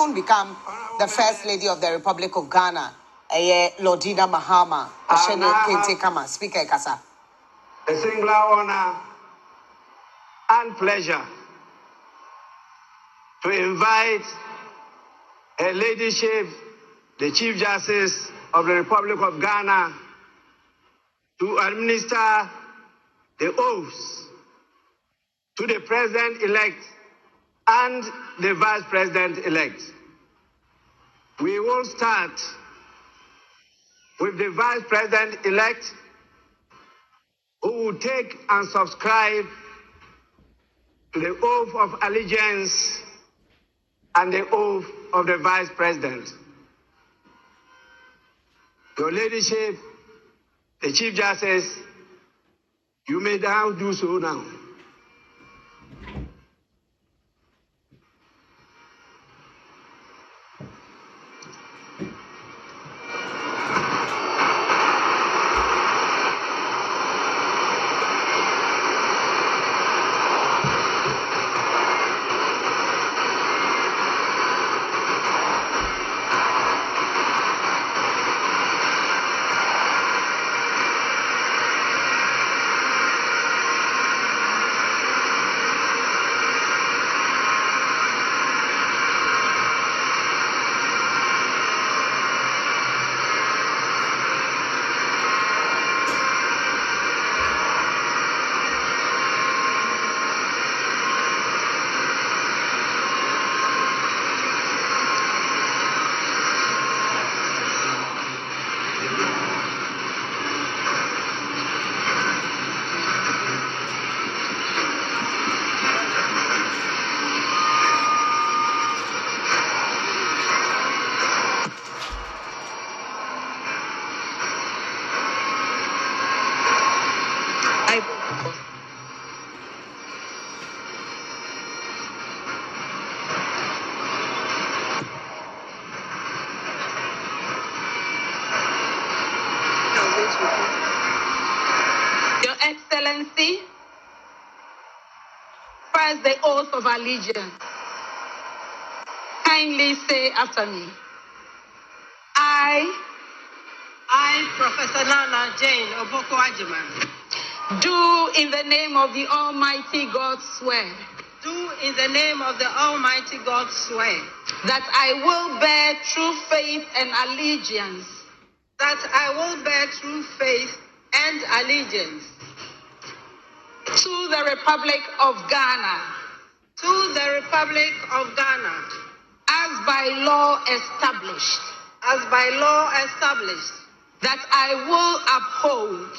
soon become the First Lady of the Republic of Ghana, Lordina Mahama, Kente Kama, Speaker Kasa. A singular honor and pleasure to invite Her Ladyship, the Chief Justice of the Republic of Ghana, to administer the oaths to the President-elect and the Vice President-elect. We will start with the Vice President-elect, who will take and subscribe to the oath of allegiance and the oath of the Vice President. Your Ladyship, the Chief Justice, you may now do so now. Your Excellency, first the oath of allegiance. Kindly say after me. I, Professor Nana Jane Oboko Ajiman, do in the name of the Almighty God swear do in the name of the Almighty God swear that I will bear true faith and allegiance that I will bear true faith and allegiance to the Republic of Ghana to the Republic of Ghana as by law established, that I will uphold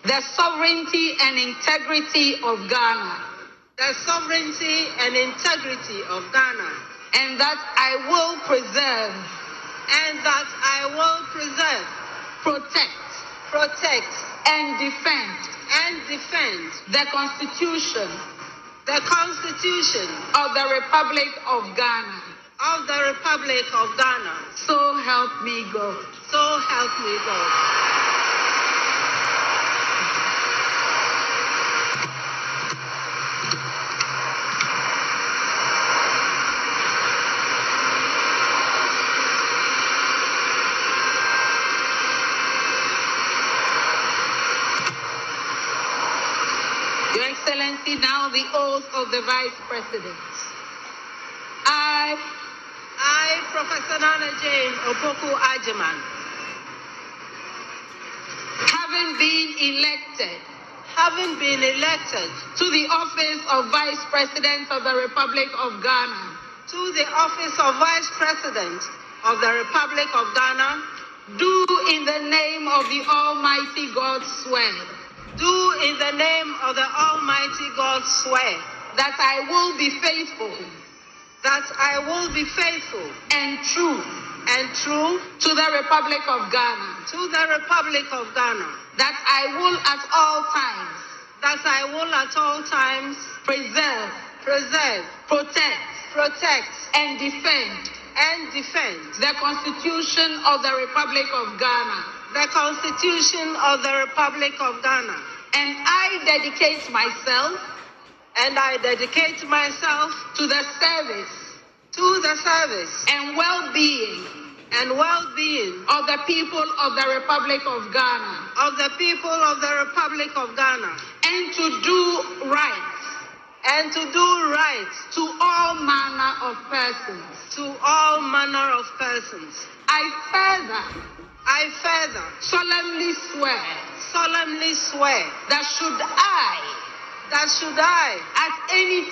the sovereignty and integrity of Ghana, and that I will preserve, protect, and defend the Constitution of the Republic of Ghana. So help me God. Your Excellency, now the oath of the Vice President. I, Professor Nana Jane Oboko Ajiman, having been elected to the office of Vice President of the Republic of Ghana, do in the name of the Almighty God swear that I will be faithful and true to the Republic of Ghana, that I will at all times preserve, protect, and defend the Constitution of the Republic of Ghana. And I dedicate myself and I dedicate myself to the service and well-being of the people of the Republic of Ghana, and to do right to all manner of persons. I further solemnly swear that should I at any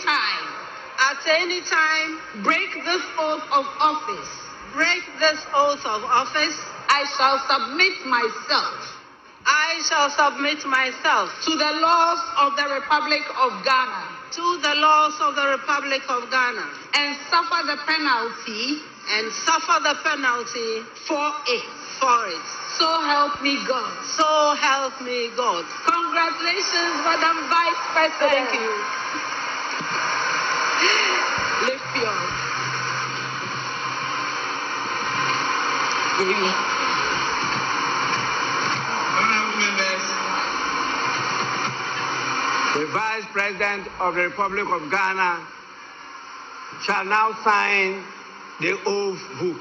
time break this oath of office, I shall submit myself to the laws of the Republic of Ghana and suffer the penalty for it. So help me God. Congratulations, Madam Vice President. Thank you. Lift your Honorable members, the Vice President of the Republic of Ghana shall now sign the oath book.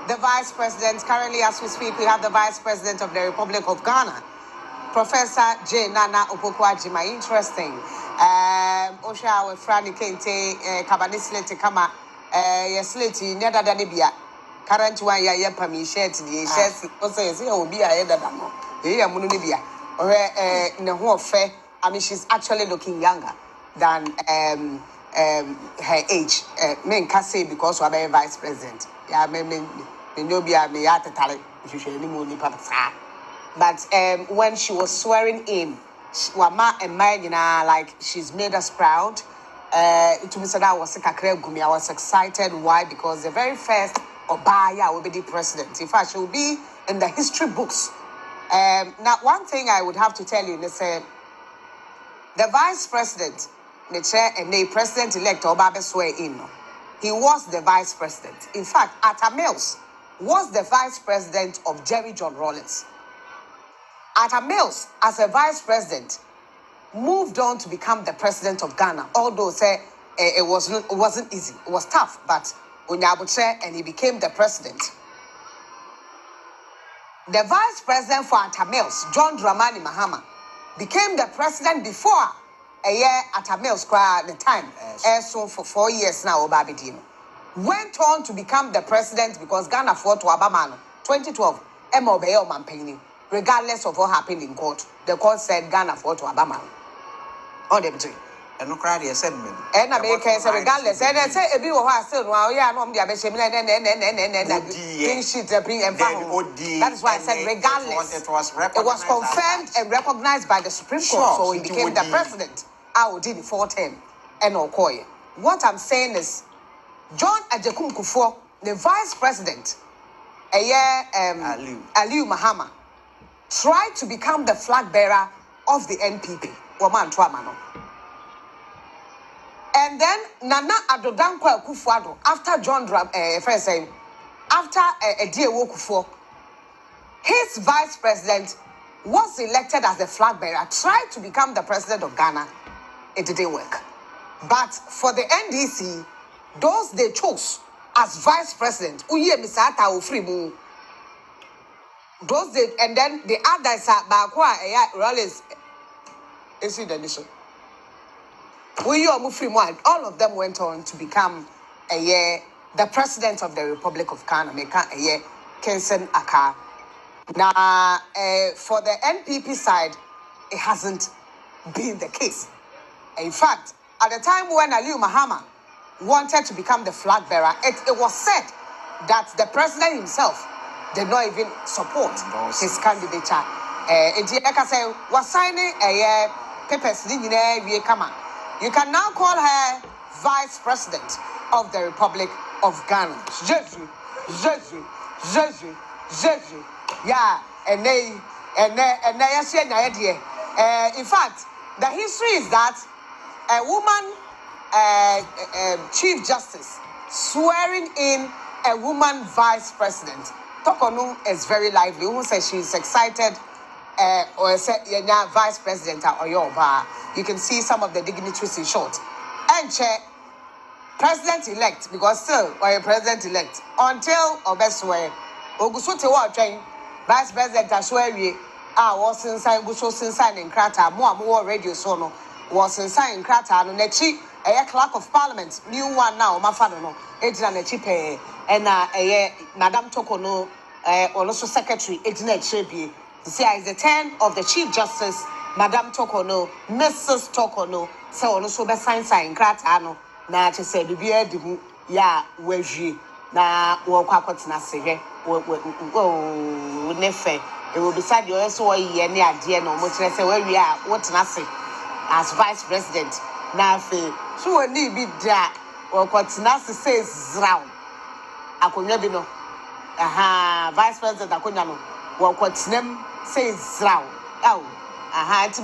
The Vice President, currently as we speak, we have the Vice President of the Republic of Ghana, Professor J. Nana Opoku-Agyeman. Interesting. Osha we Franny Kente, Kabani Slate Kama, Yesleti, Neda Danibia, current one ya Pami Shet, the Shet, also is here will be a head of Damo, here Munibia, or Naho Fe. I mean, she's actually looking younger than her age. Men can say because we are Vice President. Yeah, but when she was swearing in, like she's made us proud. To me, I was excited. Why? Because the very first Obaya will be the president. In fact, she will be in the history books. Now, one thing I would have to tell you is the Vice President, the chair and the president-elect Obabe swear in. He was the vice president. In fact, Atta Mills was the vice president of Jerry John Rawlings. Atta Mills, as a vice president, moved on to become the president of Ghana. Although it wasn't easy, it was tough, but Onyabuche, and he became the president. The vice president for Atta Mills, John Dramani Mahama, became the president before a year Atta Mills at the time. So for 4 years now, Obabidino went on to become the president because Ghana fought to Abamano 2012. Obeo Mampini, regardless of what happened in court. The court said Ghana fought to Abamano. On them three. And no cry, they said, and America said, regardless, and I say, if you were still, well, yeah, no, the Abesham, and that is why I said, regardless, it was confirmed and recognized by the Supreme Court, so he became the president. I did it 410 and Okoye. What I'm saying is, John Ajekum Kufuor, the vice president, Aliu Mahama, tried to become the flag bearer of the NPP. And then Nana Addo Dankwa Akufo-Addo, after John after a day woke for his vice president was elected as the flag bearer, tried to become the president of Ghana. It didn't work. But for the NDC, those they chose as vice president, those they, and then the others are Bakwa, Rollins, is in the nation. All of them went on to become the president of the Republic of Ghana, Kensen Aka. Now, for the NPP side, it hasn't been the case. In fact, at the time when Aliu Mahama wanted to become the flag bearer, it was said that the president himself did not even support his candidature. Was signing papers. You can now call her vice president of the Republic of Ghana. Jesu. Yeah, in fact, the history is that a woman, Chief Justice, swearing in a woman vice president. Tokonu is very lively. Who says she's excited, or vice president or Yoba. You can see some of the dignitaries in short. And president-elect, because still or a president-elect until Obeswe Ogusote wa train. Vice President Ashweri was inside in Krata, more radio sono was inside in Krata, and Nechi, a clerk of parliament, new one now, my father no, Edna Nechipe, and Madame Tokono, also secretary, Edna Chebi. See, is the turn of the Chief Justice, Madame Tokono, Mrs. Tokono, so also be sign in Krata, na to say, Bibia Dibu, ya, Weji. Na wakwakwati na sege nefe it will decide you also ye ni ade no mo kire se we a what na say as vice president na fe so we bi da wakwati na say zraw akonya bi no vice president akonya no wakwati nam say zraw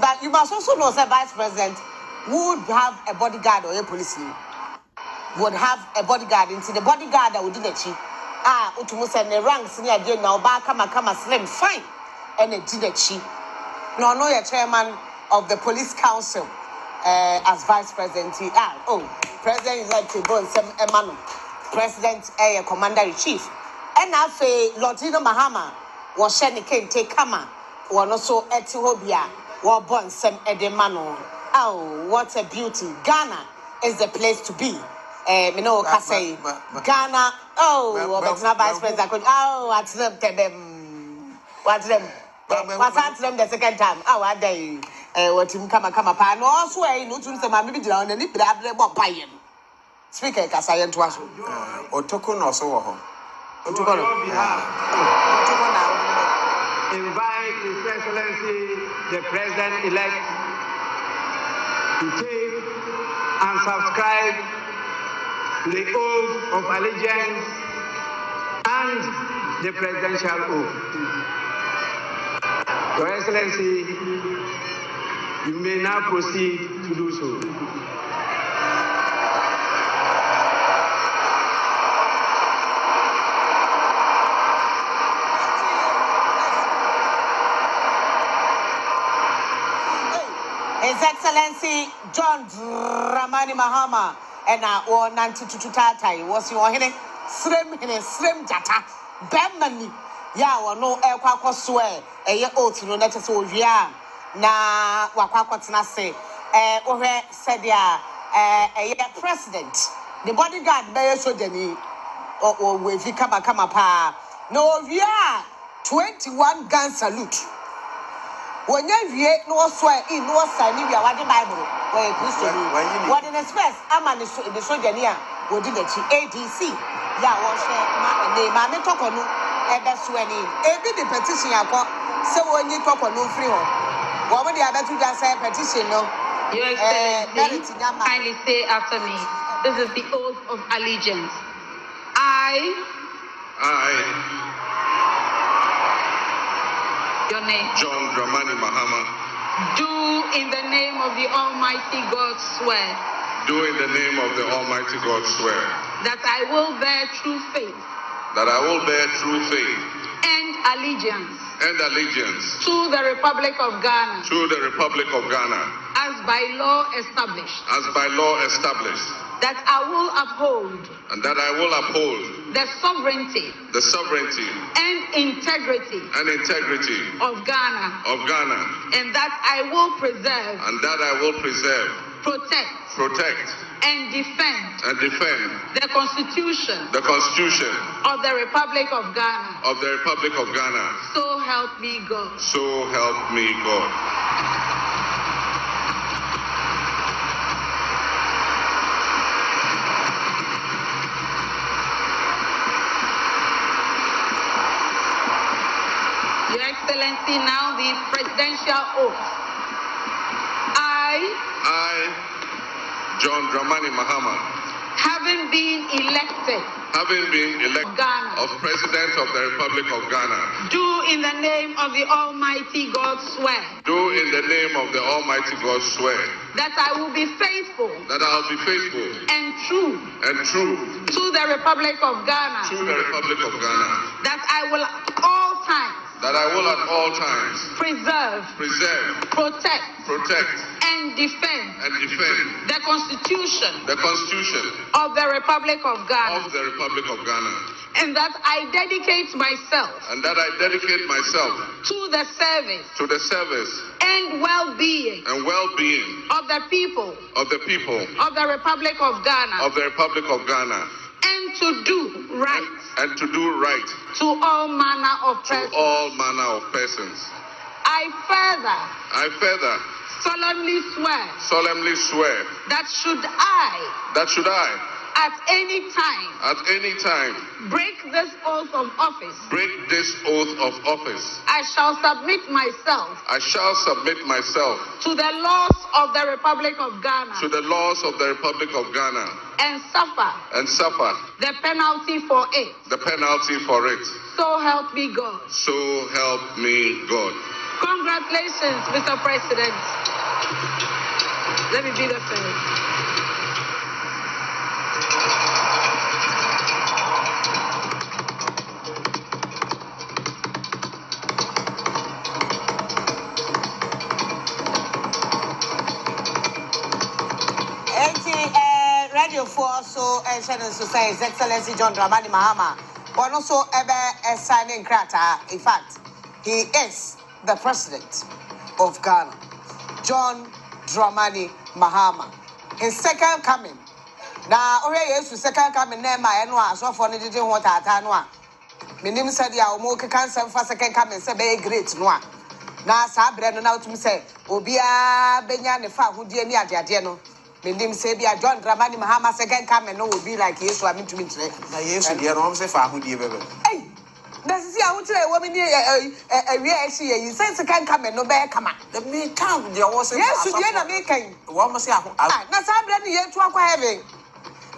but you must also know say vice president would have a bodyguard or a policeman. Would have a bodyguard into the bodyguard that would do the chief. Utumus and the ranks near Jane now, Kama slim, fine, and it did the chief. No, your chairman of the police council as vice president. President elect Sam Emmanuel, president, commander in chief. And I say, Lotino Mahama was Shani Kane take Kama, or also Etihobia, or born Sam Edemano. Oh, what a beauty! Ghana is the place to be. Ghana, but not vice president. What's them? What's them? What's them the second time? What day? What him come upon? Also, I know to some maybe down and if they have about buying. Speaker, Kasayan to us. Or Tokon or so. Invite His Excellency the President-elect to take and subscribe the oath of allegiance and the presidential oath. Your Excellency, you may now proceed to do so. His Excellency John Dramani Mahama and our 92 Tata was your hidden slim jata Bemani. Ya or no Elquako swear a year old to no letters of ya na Wakwatina say said ya a year president. The bodyguard bear so deni or with Kama pa. No, yeah, 21 gun salute. When you no swear in no sign, you are the Bible. Where Christian, what in the space, I'm on the soldier near, what did the ADC? Ya was name, I may talk on no, and that's when every the petition I got. So when you talk on no free home, what would the other two just say petition? No, Your Excellency, kindly say after me. This is the oath of allegiance. Your name. John Dramani Mahama. Do in the name of the Almighty God swear. Do in the name of the Almighty God swear. That I will bear true faith. that I will bear true faith and allegiance to the Republic of Ghana as by law established, that I will uphold and that I will uphold the sovereignty and integrity of Ghana, and that I will preserve, protect and defend the Constitution of the Republic of Ghana. So help me God. So help me God. Your Excellency, now the presidential oath. I, John Dramani Mahama, having been elected Ghana, of President of the Republic of Ghana, do in the name of the Almighty God swear that I will be faithful and true to the Republic of Ghana, that I will at all times preserve, protect and defend the Constitution of the Republic of Ghana, and that I dedicate myself to the service and well-being of the people of the Republic of Ghana, and to do right to all manner of persons. I further solemnly swear that should I at any time break this oath of office, I shall submit myself to the laws of the Republic of Ghana, and suffer the penalty for it. So help me God. Congratulations, Mr. President. Let me be the first. Radio 4 so Channel Society, His Excellency John Dramani Mahama. But also a signing krata. In fact, he is the president of Ghana, John Dramani Mahama. His second coming. Now, already is second coming. Name my annual so for didn't want at annual. Minim said ya omo cancer for second coming. Say be great no. Now, Sabre now to me say Obia Benya ne fa hudie ni ade no. Minim say be John Dramani Mahama second coming no will be like yes, I mean to me. Na yes, dear, no say fa hudie bebe. Hey, that's see I want to woman here you say second coming no be come. The me count there was yes, you na me kan. One must say na Sabre ni ye to akwa heaven.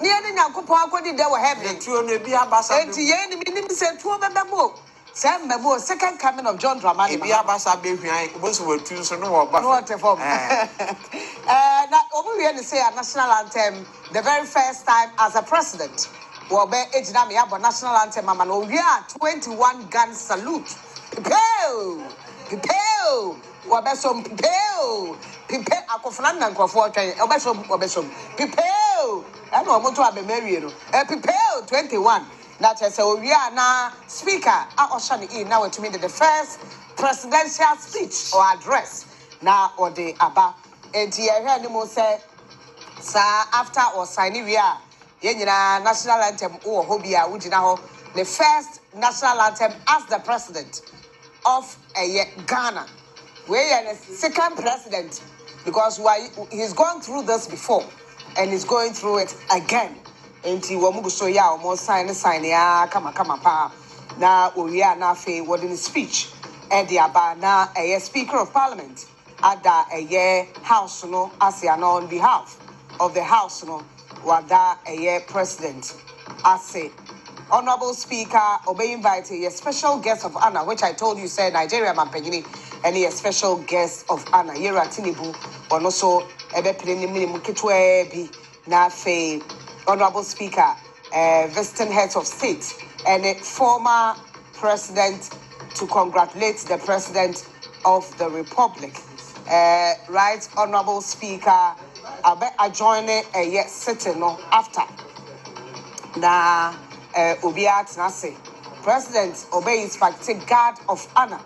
Ni ene Nyankopon akodi de wo heaven. Tuo no bi abasa. Enti ye ni minim say tuo bebebo. Say mebo second coming of John Dramani. Bi abasa be hwan oboso watu so no wo ba. No what form. Na obu we say a national anthem the very first time as a president. We be ejina me abo national anthem mama no we are 21 gun salute. Pipeo. We be some pipeo. Pipe akofuna na nkofo twen. We be some pipeo. I know moto abe marry no. Pipeo 21. That is we are now speaker Oshani in now to me the first presidential speech or address now or the aba and here anymore say sir after or signing we are national anthem or hobia ujina the first national anthem as the president of Ghana. We are the second president because he's gone through this before and he's going through it again. Enti wo mu so ya o sign ya kama pa na oria na fe what in speech e dia ba na speaker of parliament ada house no asia no on behalf of the house no wada president ase honorable speaker obey invite a special guest of honor which I told you said Nigeria mampanyini and a special guest of honor Yera Tinibu ono so ebe pere ni minimu ketwe bi na fe Honorable Speaker, visiting heads of state and a former president to congratulate the president of the republic. Right, Honorable Speaker, I join a sitting after. Na Obiat Nase, President Obey instructed guard of honor.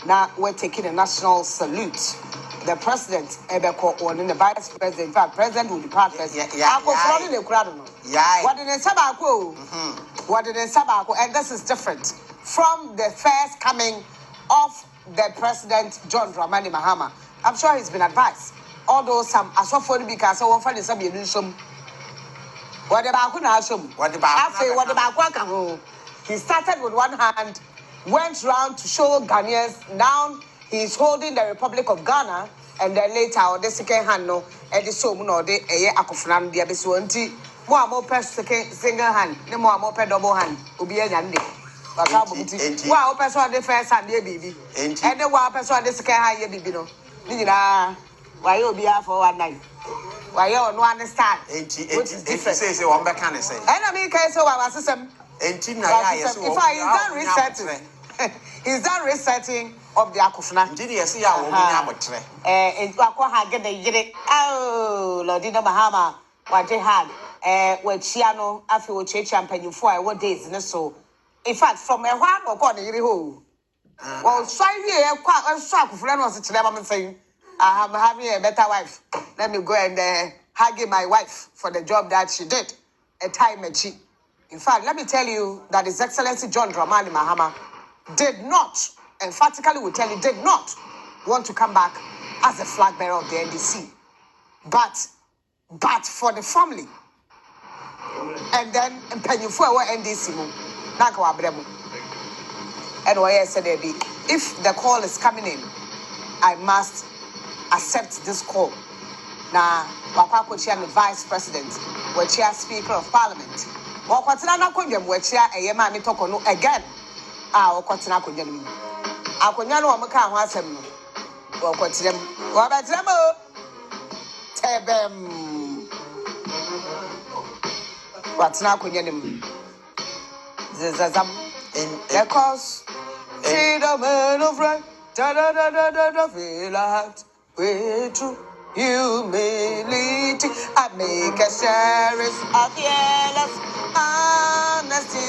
Now we're taking a national salute. The president, Ebeko, or the vice president, in fact, president will depart first. What did they Sabako? What did they Sabako? And this is different from the first coming of the president, John Dramani Mahama. I'm sure he's been advised. Although some Asofo because so often is some. What about Kunashum? What about he started with one hand, went round to show Ghanaians. Now he's holding the Republic of Ghana, and then later on the second hand, no, and the so no, the Akofran, the Abisuanti, more second single hand, no more double hand, Ubi and wow, person the first hand, baby, and the one person the second hand, baby, no, why you be here for one night? Why you don't understand? Which is different. Say one back can say. And I mean, so our system. If I is done resetting, he's done resetting of the Akufna. Did you see our woman? In Aquaha get the Yere. Oh, Lordina Bahama, what they had, with Chiano, after what champagne for what days in so. In fact, from a one or corner, you well, try here, quite a shock of Reynolds to them saying, I am having a better wife. Let me go and hug my wife for the job that she did. A time and she. In fact, let me tell you that His Excellency John Dramani Mahama did not, emphatically will tell you, did not want to come back as a flag bearer of the NDC. But for the family. And then, for our NDC, and what I said, if the call is coming in, I must accept this call. Now, Wakakochi and the Vice President, which is Speaker of Parliament. Wakwatina Konyam, which is a Yamami Tokono again. Wakwatina Konyam. Akonyano Amaka was him. Wakwatim. Wabatamo Tebem. Watina Konyam. Zazam. Because see the man of right. Da da da da da da. Feel out. Way to humility. I make a series of fearless honesty.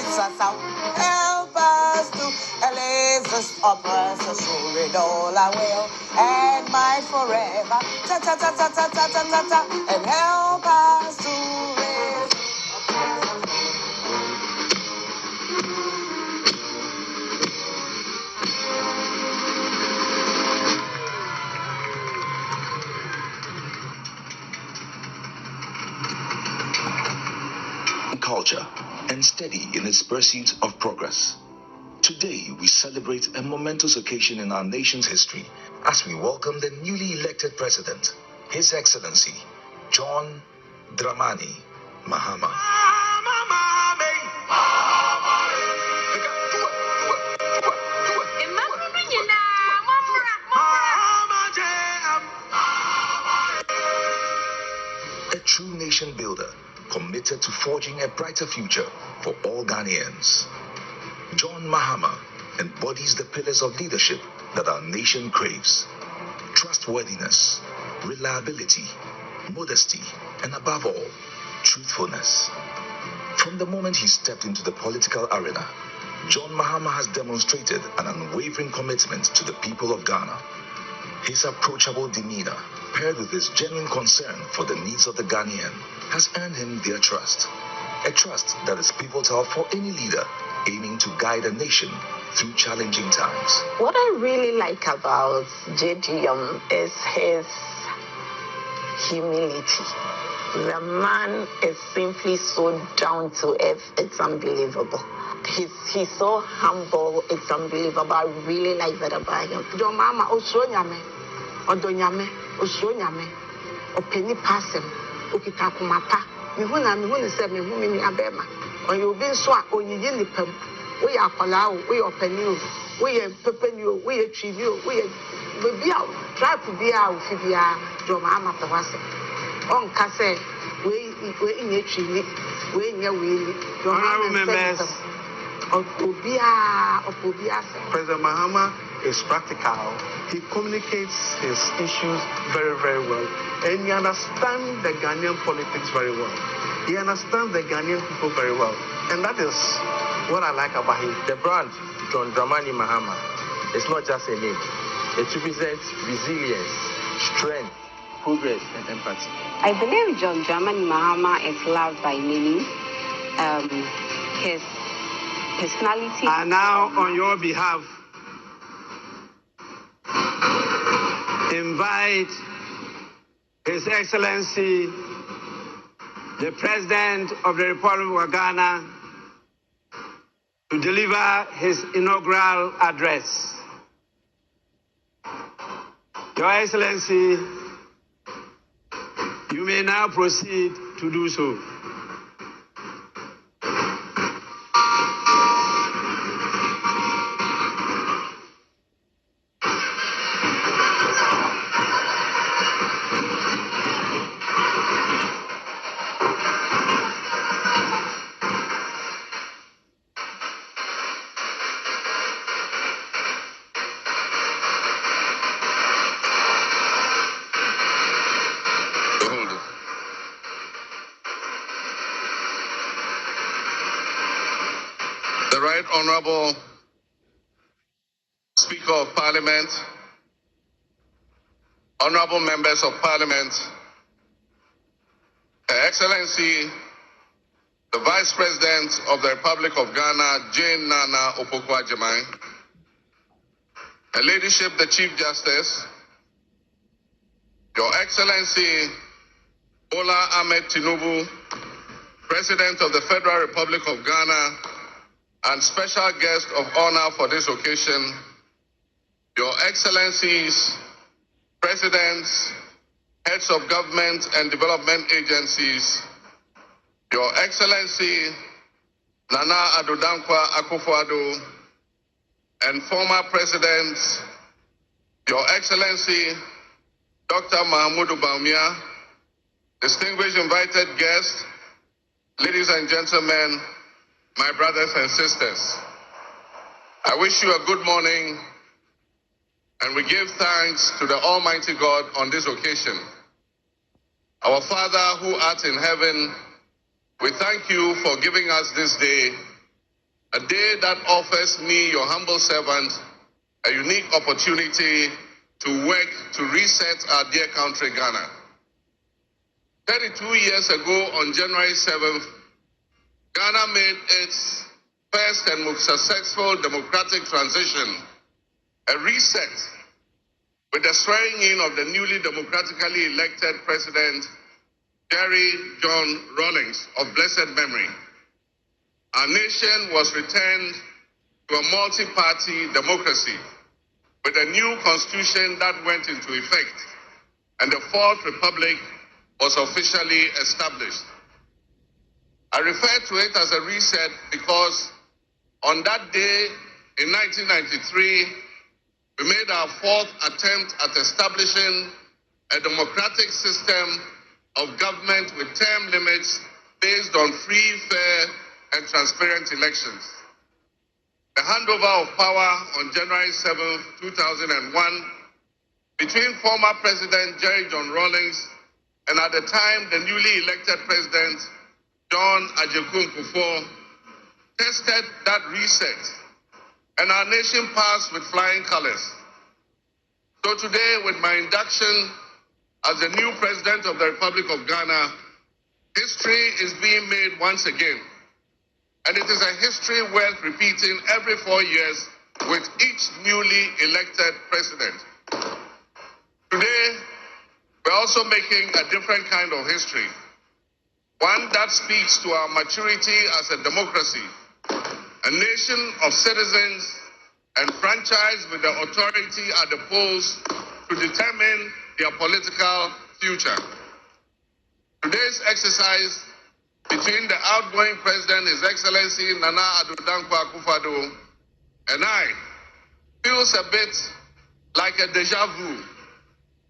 Help us to allay this oppressor. Show it all I will and might forever. Ta ta ta ta ta ta ta ta ta. And help us to raise. Culture and steady in its pursuit of progress. Today, we celebrate a momentous occasion in our nation's history as we welcome the newly elected president, His Excellency John Dramani Mahama. A true nation builder, committed to forging a brighter future for all Ghanaians. John Mahama embodies the pillars of leadership that our nation craves: trustworthiness, reliability, modesty, and above all, truthfulness. From the moment he stepped into the political arena, John Mahama has demonstrated an unwavering commitment to the people of Ghana. His approachable demeanor, paired with his genuine concern for the needs of the Ghanaian, has earned him their trust. A trust that is pivotal for any leader aiming to guide a nation through challenging times. What I really like about JDM is his humility. The man is simply so down to earth, it's unbelievable. He's so humble, it's unbelievable. I really like that about him. Your mama Osonyame, Odonyame, Osonyame, Openi Passem, Okitakumapa, Mihuna said, Mihuni Abema, or you've been so on your unipum, we are Palau, we are Penu, we are Pepenu, we are Trivio, we are try to be out with your mama Tawase. On Casse, we in Chile, we in your Honorable members, President Mahama is practical. He communicates his issues very, very well. And he understands the Ghanaian politics very well. He understands the Ghanaian people very well. And that is what I like about him. The brand, John Dramani Mahama, is not just a name. It represents resilience, strength, progress, and empathy. I believe John Dramani Mahama is loved by many. His personality. And now, on your behalf, invite His Excellency, the President of the Republic of Ghana, to deliver his inaugural address. Your Excellency, you may now proceed to do so. The Right Honorable Speaker of Parliament, Honorable Members of Parliament, Her Excellency, the Vice President of the Republic of Ghana, Jane Nana Opoku-Agyeman, Her Ladyship, the Chief Justice, Your Excellency, Bola Ahmed Tinubu, President of the Federal Republic of Ghana, and special guest of honor for this occasion, Your Excellencies, Presidents, Heads of Government and Development Agencies, Your Excellency, Nana Addo Dankwa Akufo-Addo, and former Presidents, Your Excellency, Dr. Mahamudu Bawumia, distinguished invited guests, ladies and gentlemen, my brothers and sisters, I wish you a good morning, and we give thanks to the Almighty God on this occasion. Our Father who art in heaven, we thank you for giving us this day, a day that offers me, your humble servant, a unique opportunity to work to reset our dear country, Ghana. 32 years ago, on January 7th, Ghana made its first and most successful democratic transition, a reset, with the swearing in of the newly democratically elected President, Jerry John Rawlings, of blessed memory. Our nation was returned to a multi-party democracy with a new constitution that went into effect, and the Fourth Republic was officially established. I refer to it as a reset because on that day in 1993, we made our fourth attempt at establishing a democratic system of government with term limits based on free, fair, and transparent elections. The handover of power on January 7, 2001, between former President Jerry John Rawlings and at the time the newly elected President John Ajekwu Kufuor, tested that reset, and our nation passed with flying colors. So today, with my induction as the new President of the Republic of Ghana, history is being made once again. And it is a history worth repeating every 4 years with each newly elected president. Today, we're also making a different kind of history, one that speaks to our maturity as a democracy, a nation of citizens enfranchised with the authority at the polls to determine their political future. Today's exercise between the outgoing President, His Excellency Nana Addo Dankwa Akufo-Addo, and I feels a bit like a deja vu.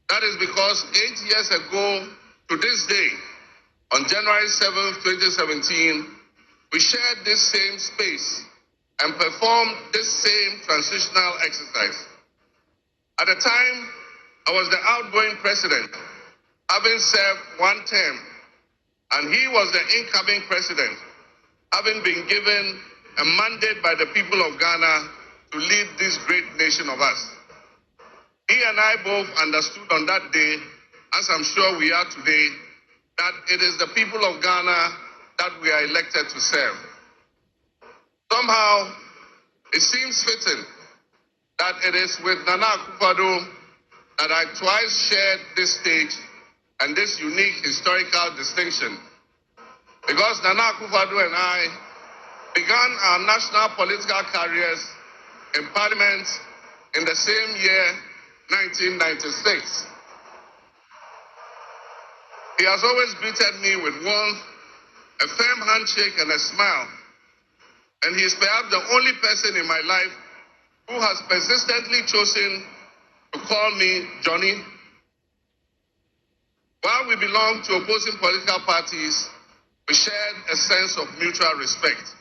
That is because 8 years ago to this day, On January 7, 2017, we shared this same space and performed this same transitional exercise. At the time, I was the outgoing president, having served one term, and he was the incoming president, having been given a mandate by the people of Ghana to lead this great nation of us. He and I both understood on that day, as I'm sure we are today, that it is the people of Ghana that we are elected to serve. Somehow, it seems fitting that it is with Nana Akufo-Addo that I twice shared this stage and this unique historical distinction. Because Nana Akufo-Addo and I began our national political careers in Parliament in the same year, 1996. He has always greeted me with warmth, a firm handshake, and a smile. And he is perhaps the only person in my life who has persistently chosen to call me Johnny. While we belong to opposing political parties, we shared a sense of mutual respect.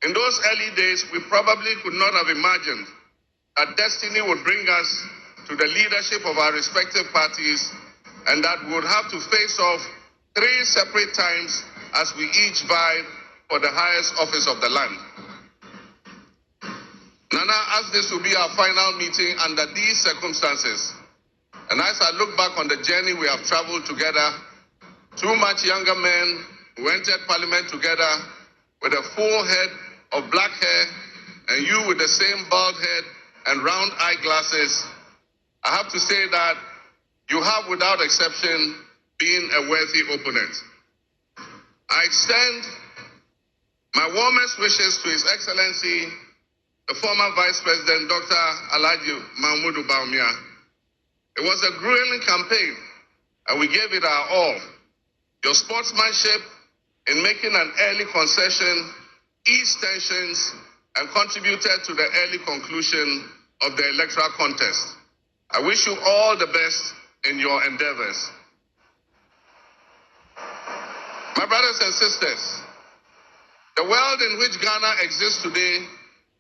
In those early days, we probably could not have imagined that destiny would bring us to the leadership of our respective parties and that we would have to face off 3 separate times as we each vied for the highest office of the land. Nana asked this to be our final meeting under these circumstances. And as I look back on the journey we have traveled together, 2 much younger men who entered Parliament together with a full head of black hair and you with the same bald head and round eyeglasses, I have to say that you have without exception been a worthy opponent. I extend my warmest wishes to His Excellency, the former Vice President, Dr. Alhaji Mahmoud Bawumia. It was a grueling campaign, and we gave it our all. Your sportsmanship in making an early concession eased tensions and contributed to the early conclusion of the electoral contest. I wish you all the best in your endeavors. My brothers and sisters, the world in which Ghana exists today,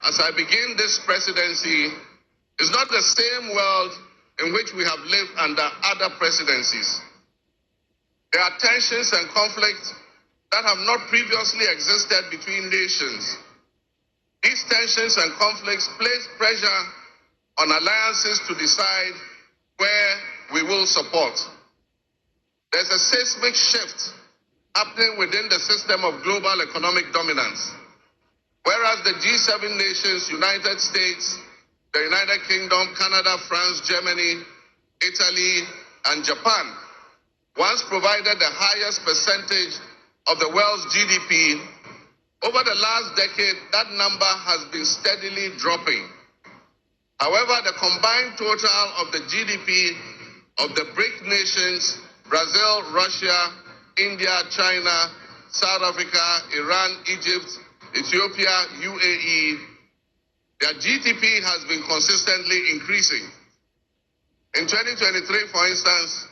as I begin this presidency, is not the same world in which we have lived under other presidencies. There are tensions and conflicts that have not previously existed between nations. These tensions and conflicts place pressure on alliances to decide where we will support. There's a seismic shift happening within the system of global economic dominance. Whereas the G7 nations, United States, the United Kingdom, Canada, France, Germany, Italy, and Japan once provided the highest percentage of the world's GDP, over the last decade, that number has been steadily dropping. However, the combined total of the GDP of the BRIC nations, Brazil, Russia, India, China, South Africa, Iran, Egypt, Ethiopia, UAE, their GDP has been consistently increasing. In 2023, for instance,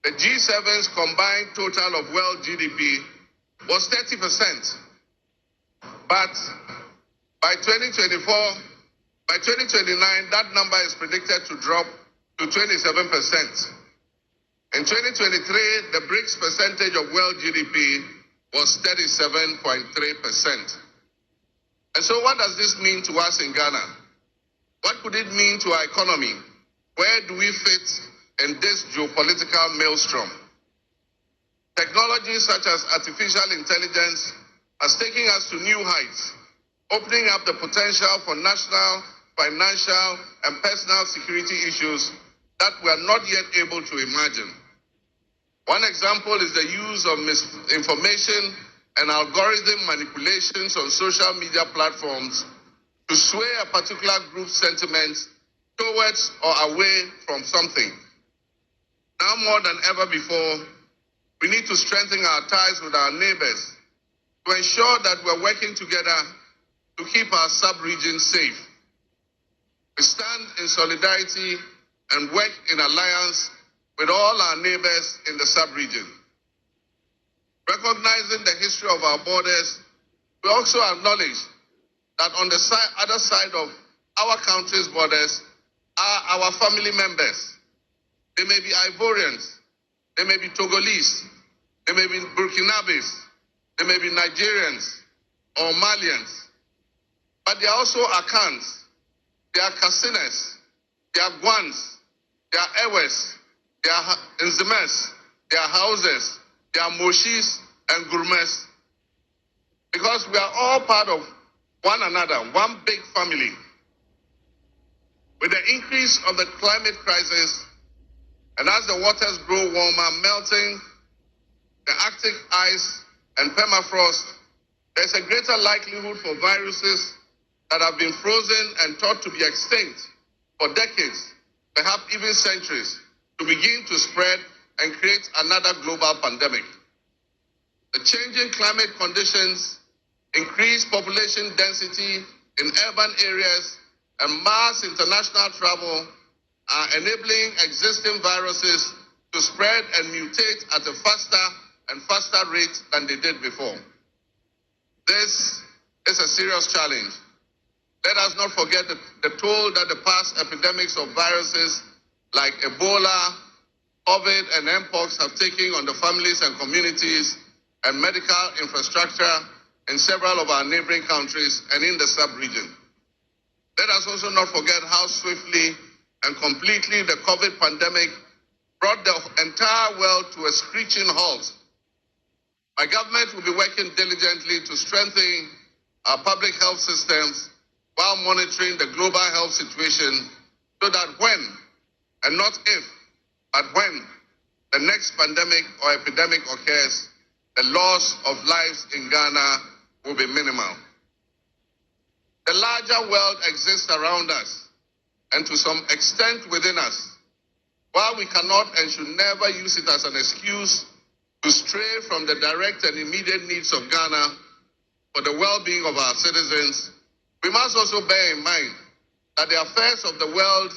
the G7's combined total of world GDP was 30%. But by 2029, that number is predicted to drop to 27%. In 2023, the BRICS percentage of world GDP was 37.3%. And so what does this mean to us in Ghana? What could it mean to our economy? Where do we fit in this geopolitical maelstrom? Technology such as artificial intelligence has taken us to new heights, opening up the potential for national, financial, and personal security issues that we are not yet able to imagine. One example is the use of misinformation and algorithm manipulations on social media platforms to sway a particular group's sentiments towards or away from something. Now more than ever before, we need to strengthen our ties with our neighbors to ensure that we're working together to keep our sub-region safe. We stand in solidarity and work in alliance with all our neighbors in the sub-region. Recognizing the history of our borders, we also acknowledge that on the other side of our country's borders are our family members. They may be Ivorians, they may be Togolese, they may be Burkinabes, they may be Nigerians or Malians, but they are also Akans, they are Kasinas, they are Guans, they are Ewes, they are Nzemes, they are Hauses, they are Moshis and Gurmes, because we are all part of one another, one big family. With the increase of the climate crisis, and as the waters grow warmer, melting, the Arctic ice and permafrost, there's a greater likelihood for viruses that have been frozen and thought to be extinct for decades, perhaps even centuries, to begin to spread and create another global pandemic. The changing climate conditions, increased population density in urban areas, and mass international travel are enabling existing viruses to spread and mutate at a faster and faster rate than they did before. This is a serious challenge. Let us not forget the toll that the past epidemics of viruses like Ebola, COVID, and Mpox have taken on the families and communities and medical infrastructure in several of our neighboring countries and in the sub-region. Let us also not forget how swiftly and completely the COVID pandemic brought the entire world to a screeching halt. My government will be working diligently to strengthen our public health systems while monitoring the global health situation so that when, and not if, but when the next pandemic or epidemic occurs, the loss of lives in Ghana will be minimal. The larger world exists around us and to some extent within us. While we cannot and should never use it as an excuse to stray from the direct and immediate needs of Ghana for the well-being of our citizens, we must also bear in mind that the affairs of the world,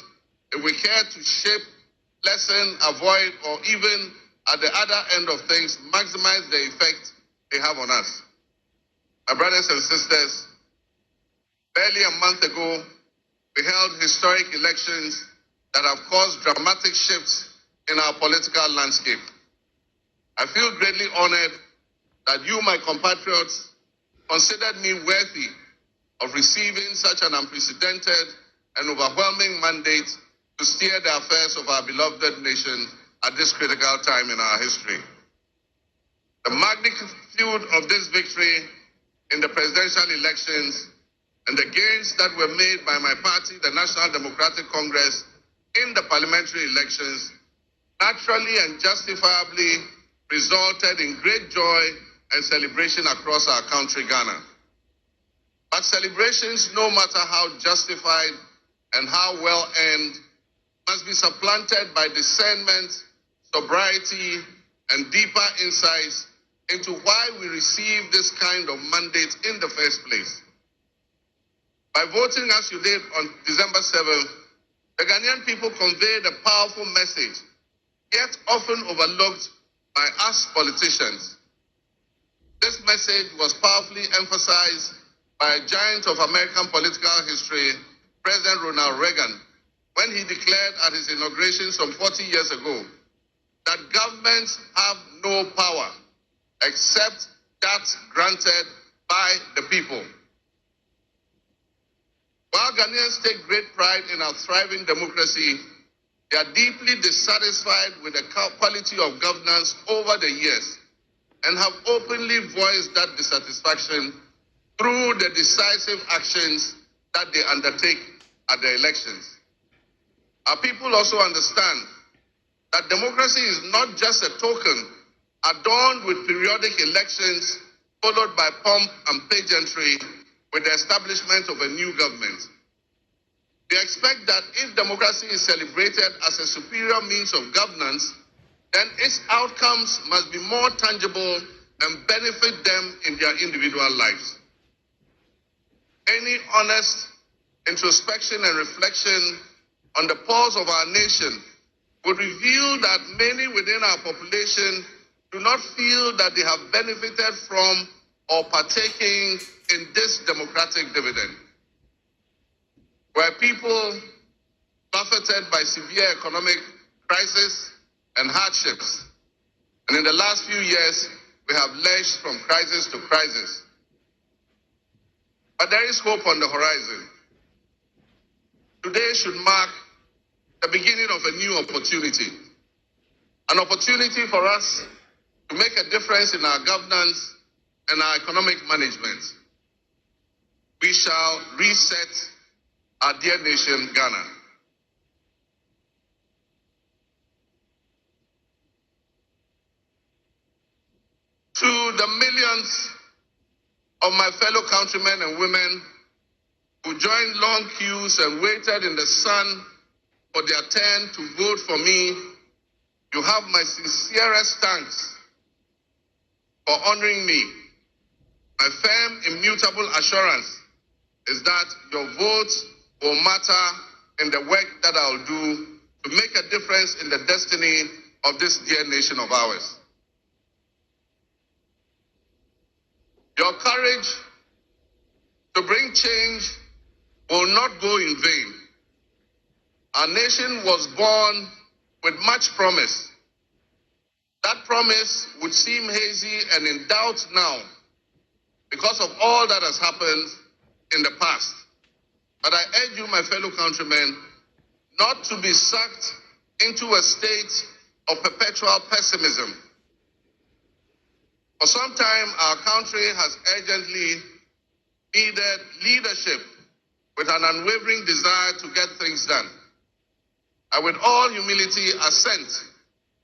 if we care to shape, lessen, avoid, or even at the other end of things, maximize the effect they have on us. My brothers and sisters, barely a month ago, we held historic elections that have caused dramatic shifts in our political landscape. I feel greatly honored that you, my compatriots, considered me worthy of receiving such an unprecedented and overwhelming mandate to steer the affairs of our beloved nation at this critical time in our history. The magnitude of this victory in the presidential elections and the gains that were made by my party, the National Democratic Congress, in the parliamentary elections naturally and justifiably resulted in great joy and celebration across our country, Ghana. But celebrations, no matter how justified and how well earned, must be supplanted by discernment, sobriety, and deeper insights into why we received this kind of mandate in the first place. By voting as you did on December 7th, the Ghanaian people conveyed a powerful message, yet often overlooked by us politicians. This message was powerfully emphasized by a giant of American political history, President Ronald Reagan, when he declared at his inauguration some 40 years ago that governments have no power except that granted by the people. While Ghanaians take great pride in our thriving democracy, they are deeply dissatisfied with the quality of governance over the years and have openly voiced that dissatisfaction through the decisive actions that they undertake at the elections. Our people also understand that democracy is not just a token adorned with periodic elections followed by pomp and pageantry with the establishment of a new government. They expect that if democracy is celebrated as a superior means of governance, then its outcomes must be more tangible and benefit them in their individual lives. Any honest introspection and reflection on the pulse of our nation would reveal that many within our population do not feel that they have benefited from or partaking in this democratic dividend, where people buffeted by severe economic crisis and hardships. And in the last few years, we have lurched from crisis to crisis. But there is hope on the horizon. Today should mark the beginning of a new opportunity. An opportunity for us to make a difference in our governance and our economic management. We shall reset our dear nation, Ghana. To the millions of my fellow countrymen and women who joined long queues and waited in the sun for their turn to vote for me, you have my sincerest thanks for honoring me. My firm, immutable assurance is that your votes will matter in the work that I'll do to make a difference in the destiny of this dear nation of ours. Your courage to bring change will not go in vain. Our nation was born with much promise. That promise would seem hazy and in doubt now because of all that has happened in the past. But I urge you, my fellow countrymen, not to be sucked into a state of perpetual pessimism. For some time, our country has urgently needed leadership with an unwavering desire to get things done. I, with all humility, assent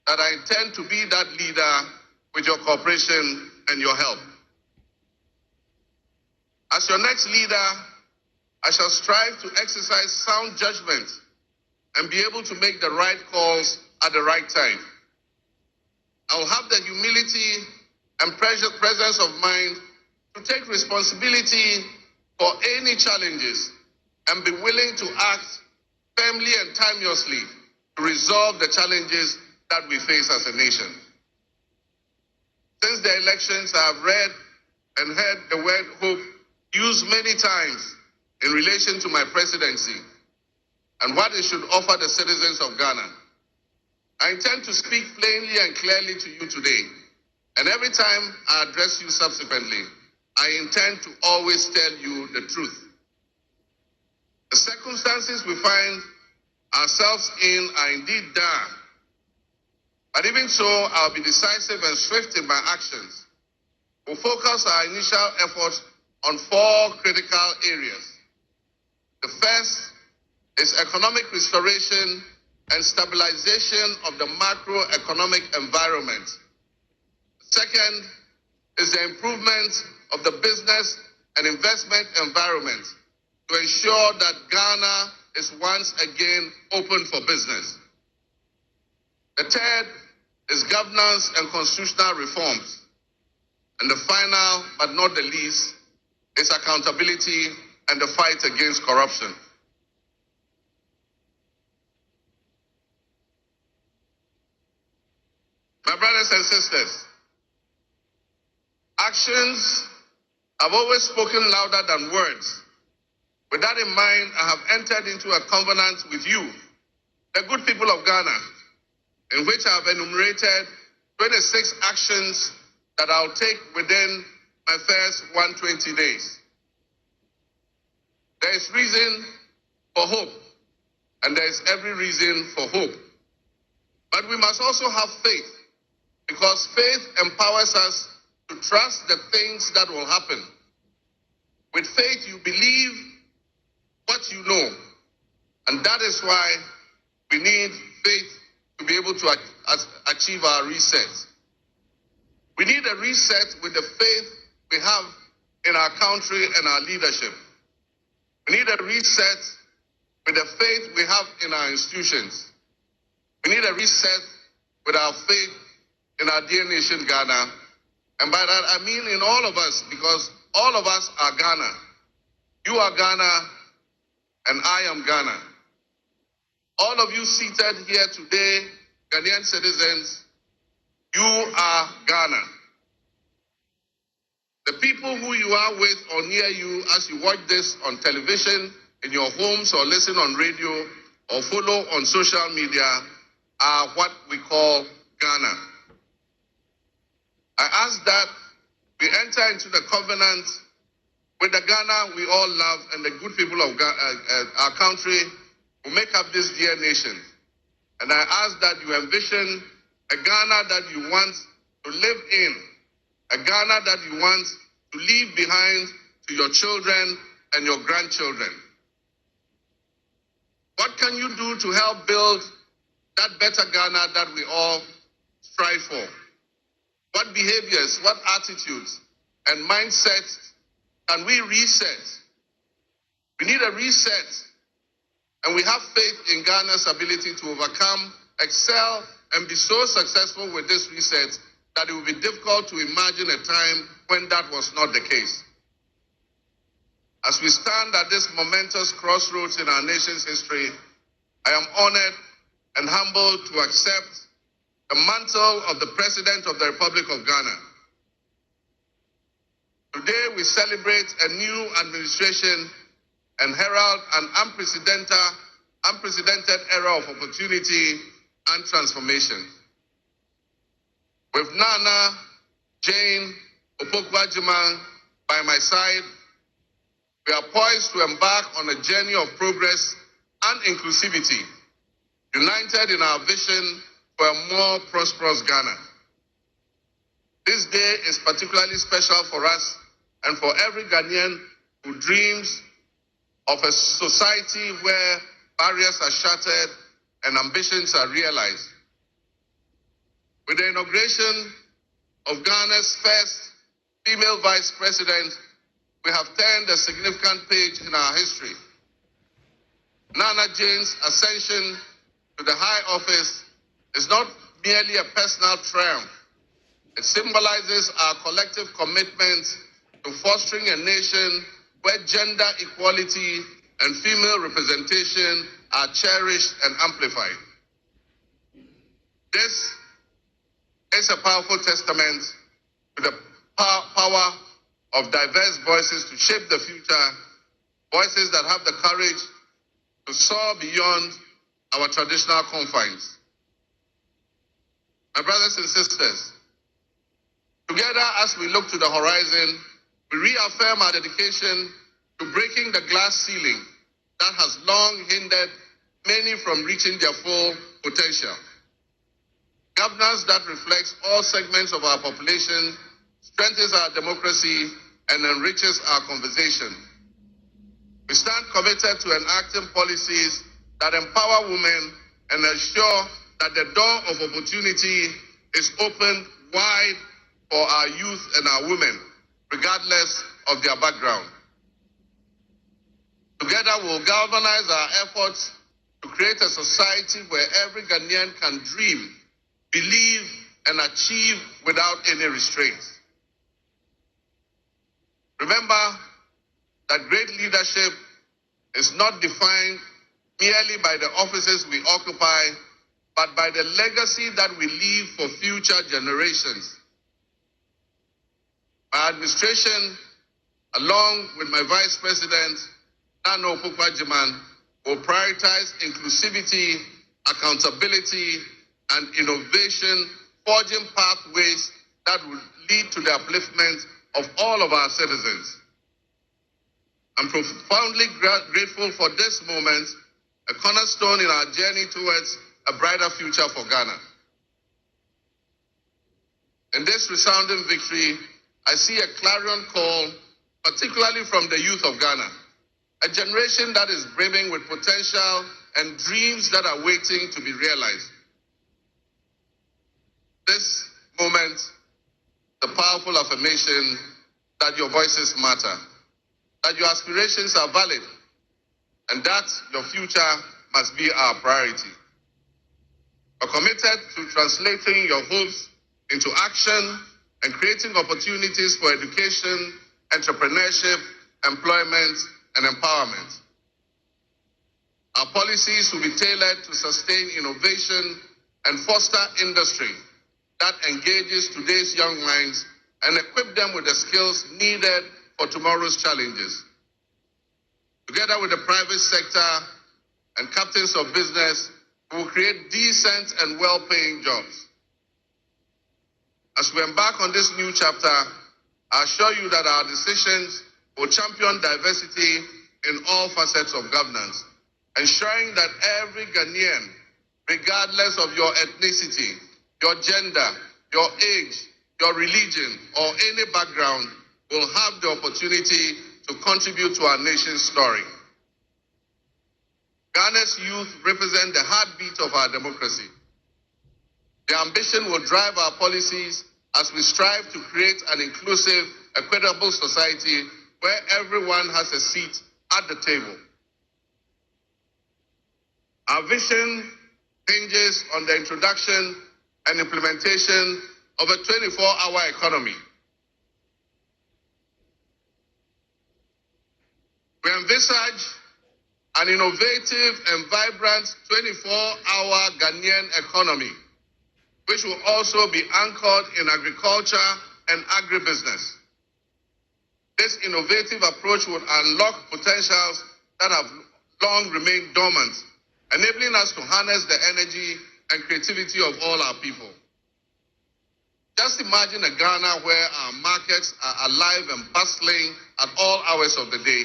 that I intend to be that leader with your cooperation and your help. As your next leader, I shall strive to exercise sound judgment and be able to make the right calls at the right time. I will have the humility and presence of mind to take responsibility for any challenges and be willing to act firmly and timeously to resolve the challenges that we face as a nation. Since the elections, I have read and heard the word hope used many times in relation to my presidency and what it should offer the citizens of Ghana. I intend to speak plainly and clearly to you today. And every time I address you subsequently, I intend to always tell you the truth. The circumstances we find ourselves in are indeed dire. But even so, I'll be decisive and swift in my actions. We'll focus our initial efforts on 4 critical areas. The first is economic restoration and stabilization of the macroeconomic environment. Second is the improvement of the business and investment environment to ensure that Ghana is once again open for business. The third is governance and constitutional reforms. And the final, but not the least, is accountability and the fight against corruption. My brothers and sisters, actions have always spoken louder than words. With that in mind, I have entered into a covenant with you, the good people of Ghana, in which I have enumerated 26 actions that I'll take within my first 120 days. There is reason for hope, and there is every reason for hope. But we must also have faith, because faith empowers us to trust the things that will happen. With faith, you believe what you know. And that is why we need faith to be able to achieve our reset. We need a reset with the faith we have in our country and our leadership. We need a reset with the faith we have in our institutions. We need a reset with our faith in our dear nation, Ghana. And by that, I mean in all of us, because all of us are Ghana. You are Ghana, and I am Ghana. All of you seated here today, Ghanaian citizens, You are Ghana. The people who you are with or near you as you watch this on television, in your homes, or listen on radio, or follow on social media are what we call Ghana. I ask that we enter into the covenant with the Ghana we all love and the good people of our country who make up this dear nation. And I ask that you envision a Ghana that you want to live in, a Ghana that you want to leave behind to your children and your grandchildren. What can you do to help build that better Ghana that we all strive for? What behaviors, what attitudes and mindsets can we reset? We need a reset, and we have faith in Ghana's ability to overcome, excel, and be so successful with this reset that it will be difficult to imagine a time when that was not the case. As we stand at this momentous crossroads in our nation's history, I am honored and humbled to accept the mantle of the President of the Republic of Ghana. Today we celebrate a new administration and herald an unprecedented era of opportunity and transformation. With Nana Jane Opoku-Agyeman by my side, we are poised to embark on a journey of progress and inclusivity, united in our vision for a more prosperous Ghana. This day is particularly special for us and for every Ghanaian who dreams of a society where barriers are shattered and ambitions are realized. With the inauguration of Ghana's first female vice president, we have turned a significant page in our history. Nana Jane's ascension to the high office is not merely a personal triumph. It symbolizes our collective commitment to fostering a nation where gender equality and female representation are cherished and amplified. This is a powerful testament to the power of diverse voices to shape the future, voices that have the courage to soar beyond our traditional confines. My brothers and sisters, together as we look to the horizon, we reaffirm our dedication to breaking the glass ceiling that has long hindered many from reaching their full potential. Governance that reflects all segments of our population strengthens our democracy and enriches our conversation. We stand committed to enacting policies that empower women and ensure that the door of opportunity is opened wide for our youth and our women, regardless of their background. Together, we'll galvanize our efforts to create a society where every Ghanaian can dream, believe, and achieve without any restraints. Remember that great leadership is not defined merely by the offices we occupy, but by the legacy that we leave for future generations. My administration, along with my Vice President, Nana Opoku-Agyeman, will prioritize inclusivity, accountability, and innovation, forging pathways that will lead to the upliftment of all of our citizens. I'm profoundly grateful for this moment, a cornerstone in our journey towards a brighter future for Ghana. In this resounding victory, I see a clarion call, particularly from the youth of Ghana, a generation that is brimming with potential and dreams that are waiting to be realized. This moment, the powerful affirmation that your voices matter, that your aspirations are valid, and that your future must be our priority. We're committed to translating your hopes into action and creating opportunities for education, entrepreneurship, employment, and empowerment. Our policies will be tailored to sustain innovation and foster industry, that engages today's young minds and equip them with the skills needed for tomorrow's challenges. Together with the private sector and captains of business, we will create decent and well-paying jobs. As we embark on this new chapter, I assure you that our decisions will champion diversity in all facets of governance, ensuring that every Ghanaian, regardless of your ethnicity, your gender, your age, your religion, or any background, will have the opportunity to contribute to our nation's story. Ghana's youth represent the heartbeat of our democracy. Their ambition will drive our policies as we strive to create an inclusive, equitable society where everyone has a seat at the table. Our vision hinges on the introduction and implementation of a 24-hour economy. We envisage an innovative and vibrant 24-hour Ghanaian economy, which will also be anchored in agriculture and agribusiness. This innovative approach would unlock potentials that have long remained dormant, enabling us to harness the energy and creativity of all our people. Just imagine a Ghana where our markets are alive and bustling at all hours of the day,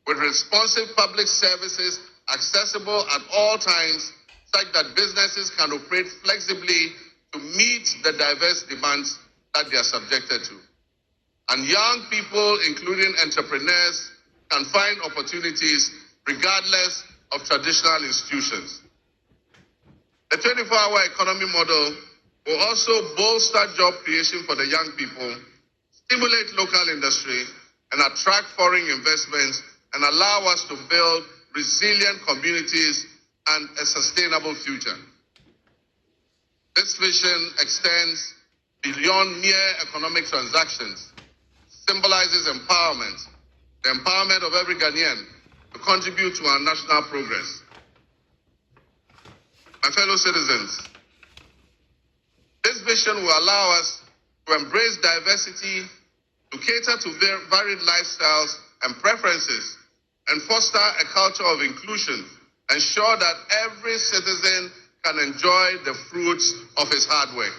with responsive public services accessible at all times, such that businesses can operate flexibly to meet the diverse demands that they are subjected to. And young people, including entrepreneurs, can find opportunities regardless of traditional institutions. The 24-hour economy model will also bolster job creation for the young people, stimulate local industry, and attract foreign investments, and allow us to build resilient communities and a sustainable future. This vision extends beyond mere economic transactions, symbolizes empowerment, the empowerment of every Ghanaian to contribute to our national progress. My fellow citizens, this vision will allow us to embrace diversity, to cater to varied lifestyles and preferences, and foster a culture of inclusion, ensure that every citizen can enjoy the fruits of his hard work.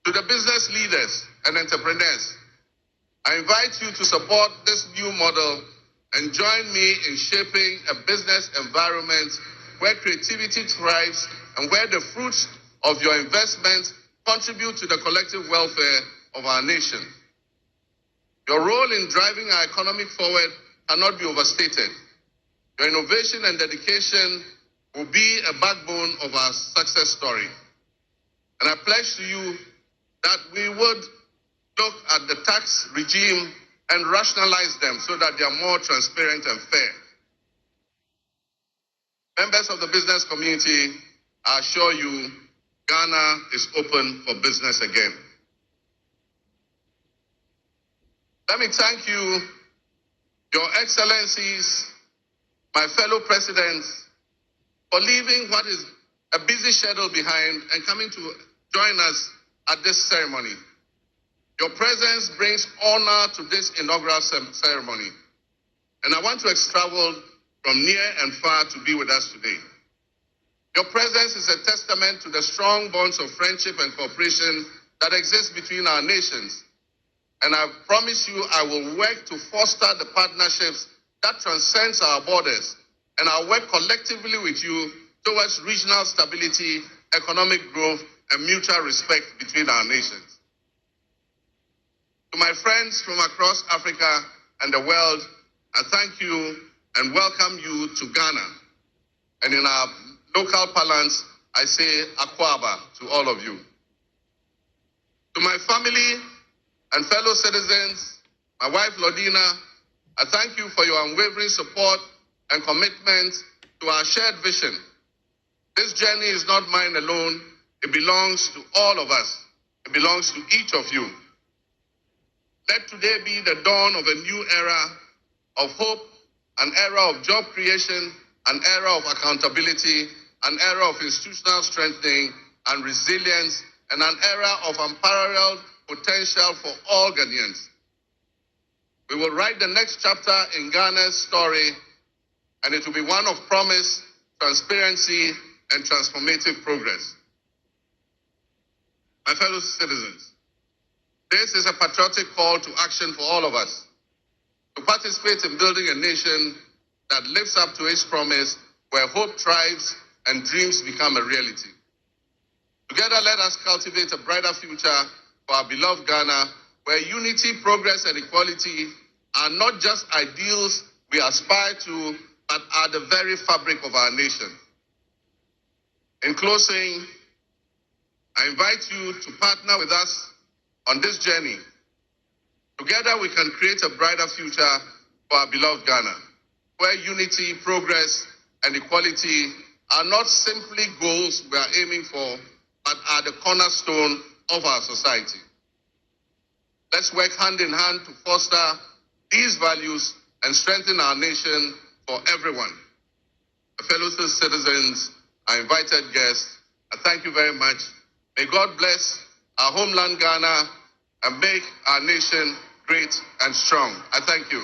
To the business leaders and entrepreneurs, I invite you to support this new model and join me in shaping a business environment where creativity thrives and where the fruits of your investment contribute to the collective welfare of our nation. Your role in driving our economy forward cannot be overstated. Your innovation and dedication will be a backbone of our success story. And I pledge to you that we would look at the tax regime and rationalize them so that they are more transparent and fair. Members of the business community, I assure you, Ghana is open for business again. Let me thank you, Your Excellencies, my fellow presidents, for leaving what is a busy schedule behind and coming to join us at this ceremony. Your presence brings honor to this inaugural ceremony, and I want to travel from near and far to be with us today. Your presence is a testament to the strong bonds of friendship and cooperation that exist between our nations. And I promise you I will work to foster the partnerships that transcends our borders, and I'll work collectively with you towards regional stability, economic growth, and mutual respect between our nations. To my friends from across Africa and the world, I thank you and welcome you to Ghana. And in our local parlance, I say Akwaba to all of you. To my family and fellow citizens, my wife Lodina, I thank you for your unwavering support and commitment to our shared vision. This journey is not mine alone. It belongs to all of us. It belongs to each of you. Let today be the dawn of a new era of hope, an era of job creation, an era of accountability, an era of institutional strengthening, and resilience, and an era of unparalleled potential for all Ghanaians. We will write the next chapter in Ghana's story, and it will be one of promise, transparency, and transformative progress. My fellow citizens, this is a patriotic call to action for all of us to participate in building a nation that lives up to its promise, where hope thrives and dreams become a reality. Together, let us cultivate a brighter future for our beloved Ghana, where unity, progress, and equality are not just ideals we aspire to, but are the very fabric of our nation. In closing, I invite you to partner with us on this journey. Together, we can create a brighter future for our beloved Ghana, where unity, progress, and equality are not simply goals we are aiming for, but are the cornerstone of our society. Let's work hand in hand to foster these values and strengthen our nation for everyone. Fellow citizens, our invited guests, I thank you very much. May God bless our homeland Ghana and make our nation great and strong. I thank you.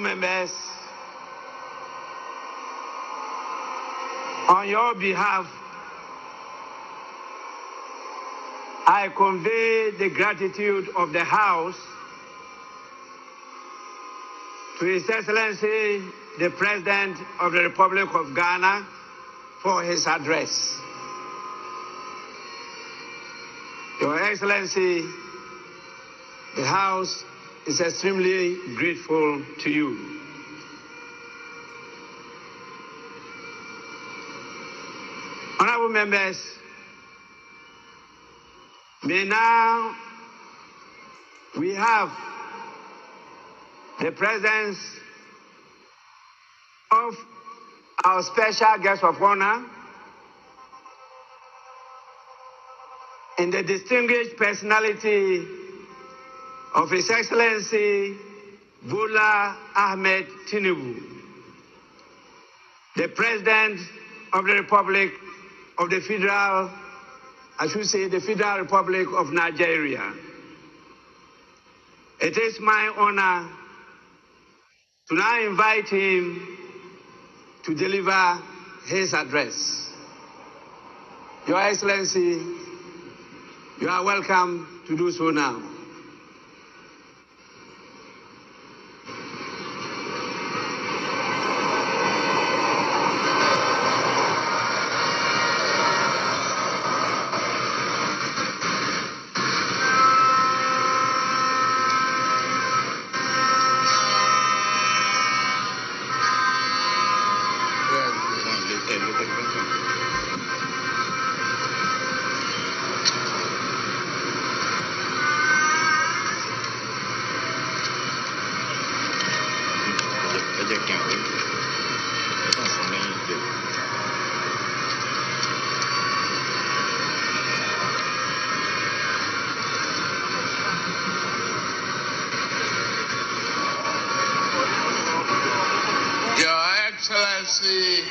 Members, on your behalf, I convey the gratitude of the House to His Excellency, the President of the Republic of Ghana, for his address. Your Excellency, the House is extremely grateful to you. Honorable members, may now we have the presence of our special guest of honor and the distinguished personality of His Excellency Bola Ahmed Tinubu, the President of the Republic of the Federal Republic of Nigeria. It is my honor to now invite him to deliver his address. Your Excellency, you are welcome to do so now. Excellency,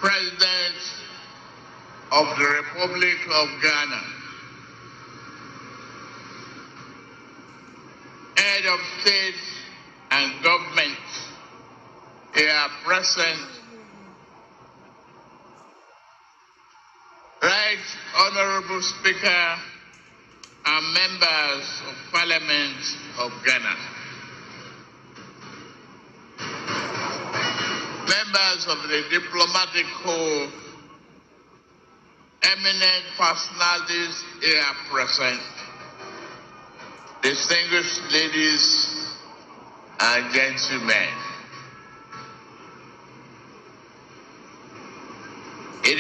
President of the Republic of Ghana, Head of State and Government here present, Right Honorable Speaker and members of Parliament of Ghana, members of the diplomatic corps, eminent personalities here present, distinguished ladies and gentlemen,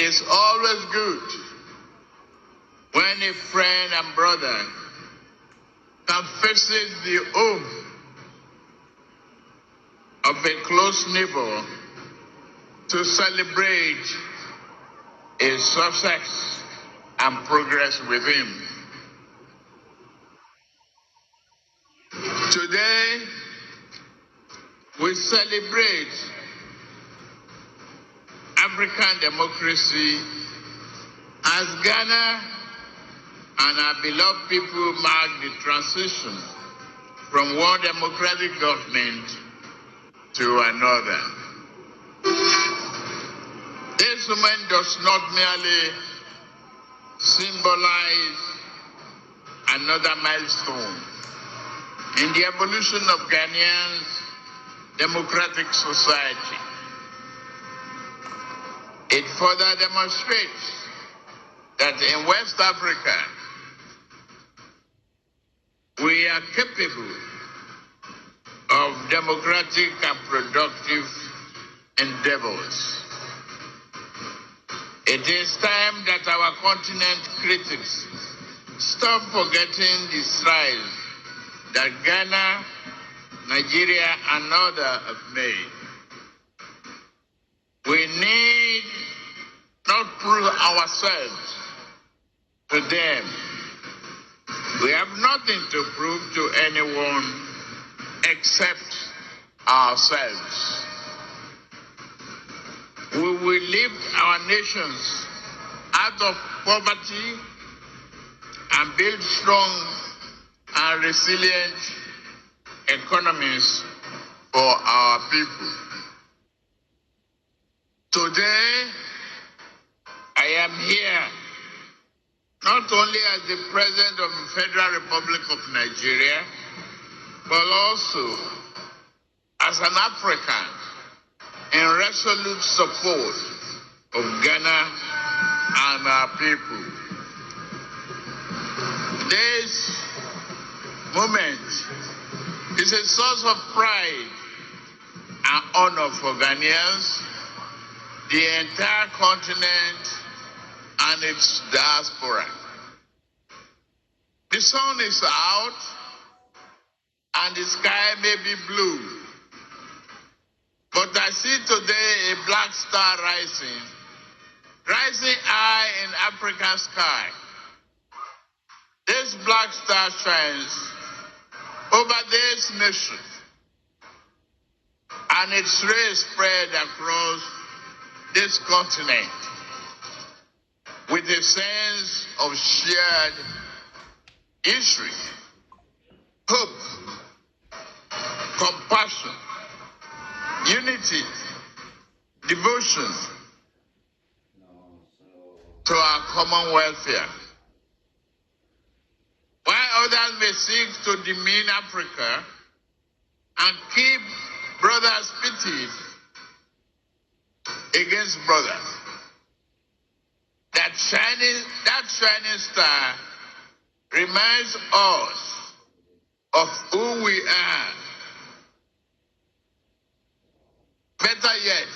is always good when a friend and brother can visit the home of a close neighbor to celebrate his success and progress with him. Today, we celebrate African democracy as Ghana and our beloved people mark the transition from one democratic government to another. This moment does not merely symbolize another milestone in the evolution of Ghanaians' democratic society. It further demonstrates that in West Africa, we are capable of democratic and productive endeavors. It is time that our continent critics stop forgetting the strides that Ghana, Nigeria, and others have made. We need not prove ourselves to them. We have nothing to prove to anyone except ourselves. We will lift our nations out of poverty and build strong and resilient economies for our people. Today, I am here not only as the President of the Federal Republic of Nigeria, but also as an African in resolute support of Ghana and our people. This moment is a source of pride and honor for Ghanaians, the entire continent, and its diaspora. The sun is out and the sky may be blue, but I see today a black star rising high in African sky. This black star shines over this nation, and its rays spread across this continent with a sense of shared history, hope, compassion, unity, devotion to our common welfare. While others may seek to demean Africa and keep brothers pitted against brothers, that shining star reminds us of who we are. Better yet,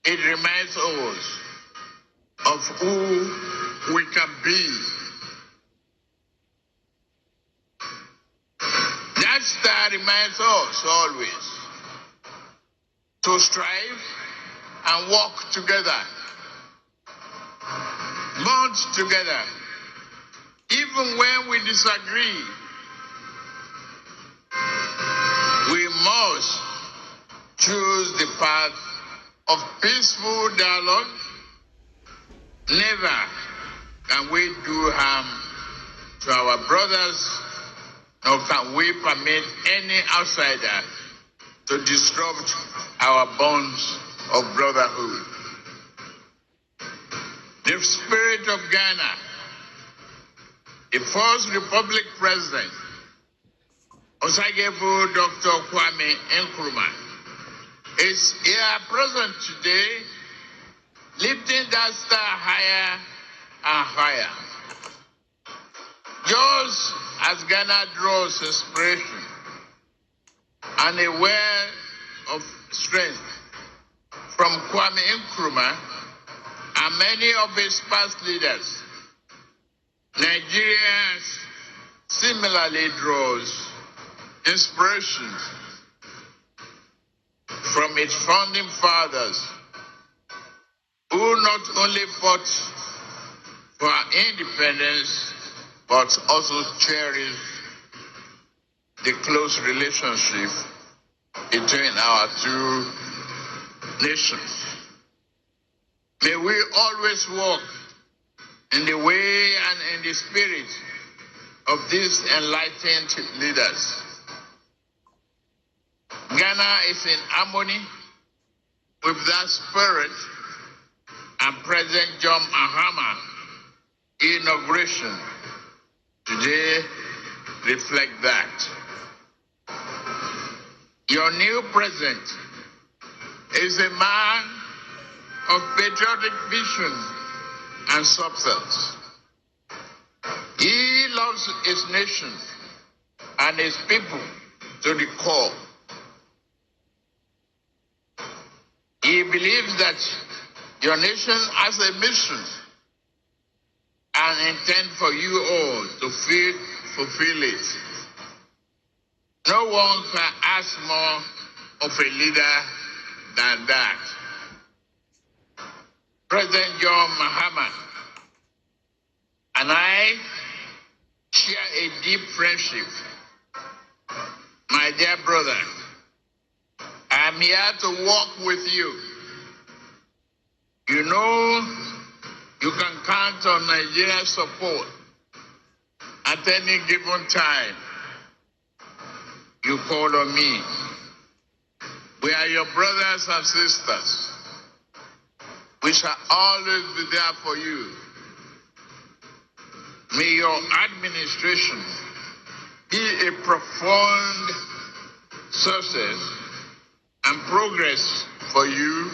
it reminds us of who we can be. That star reminds us always to strive and work together, march together, even when we disagree. We must choose the path of peaceful dialogue. Never can we do harm to our brothers, nor can we permit any outsider to disrupt our bonds of brotherhood. The spirit of Ghana, the first Republic President, Osagyefo Dr. Kwame Nkrumah, is here present today, lifting that star higher and higher. Just as Ghana draws inspiration and a well of strength from Kwame Nkrumah and many of its past leaders, Nigeria similarly draws inspiration from its founding fathers, who not only fought for our independence, but also cherished the close relationship between our two nations. May we always walk in the way and in the spirit of these enlightened leaders. Ghana is in harmony with that spirit, and President John Mahama inauguration today reflect that. Your new president is a man of patriotic vision and substance. He loves his nation and his people to the core. He believes that your nation has a mission and intend for you all to fulfill it. No one can ask more of a leader than that. President John Mahama and I share a deep friendship. My dear brother, I am here to walk with you. You know you can count on Nigeria's support at any given time. You call on me. We are your brothers and sisters. We shall always be there for you. May your administration be a profound success and progress for you,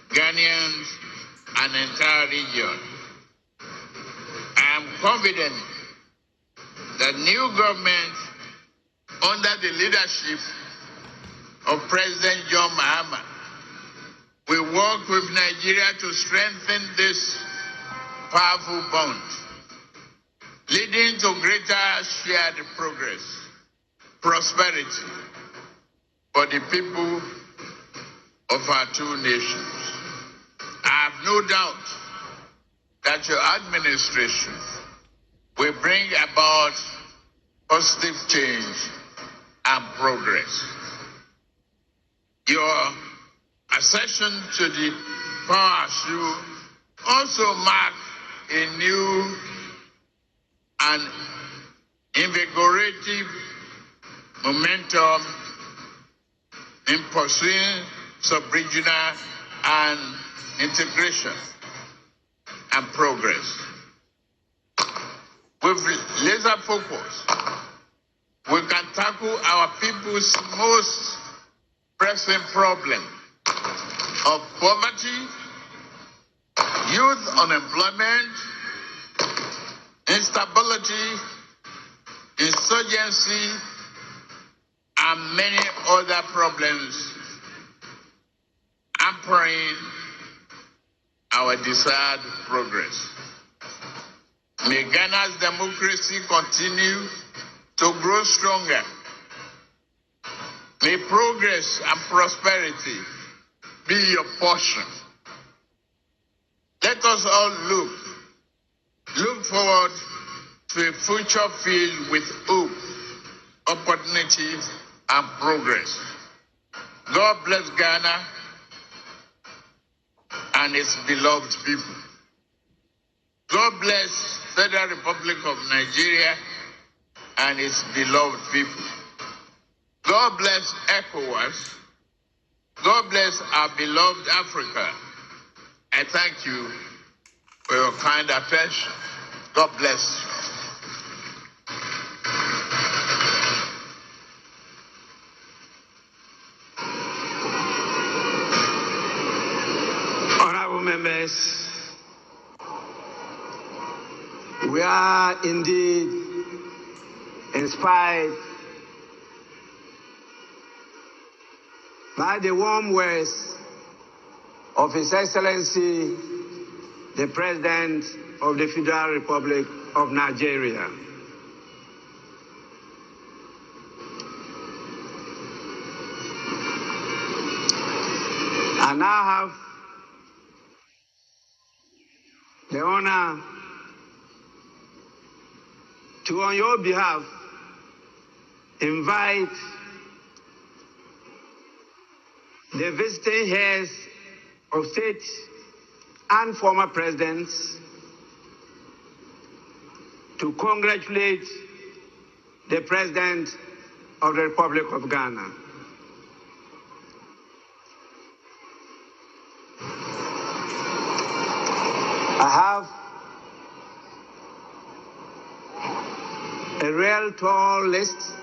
Ghanaians, and the entire region. I am confident that new government under the leadership of President John Mahama will work with Nigeria to strengthen this powerful bond, leading to greater shared progress, prosperity for the people of our two nations. I have no doubt that your administration will bring about positive change and progress. Your accession to the power should also mark a new and invigorating momentum in pursuing sub-regional and integration and progress. With laser focus, we can tackle our people's most pressing problem of poverty, youth unemployment, instability, insurgency, and many other problems hampering our desired progress. May Ghana's democracy continue to grow stronger. May progress and prosperity be your portion. Let us all look forward to a future filled with hope, opportunity, and progress. God bless Ghana and its beloved people. God bless Federal Republic of Nigeria and its beloved people. God bless ECOWAS. God bless our beloved Africa. I thank you for your kind attention. God bless you. Honorable members, we are indeed inspired by the warm words of His Excellency the President of the Federal Republic of Nigeria. I now have the honor to, on your behalf, invite the visiting heads of state and former presidents to congratulate the President of the Republic of Ghana. I have a real tall list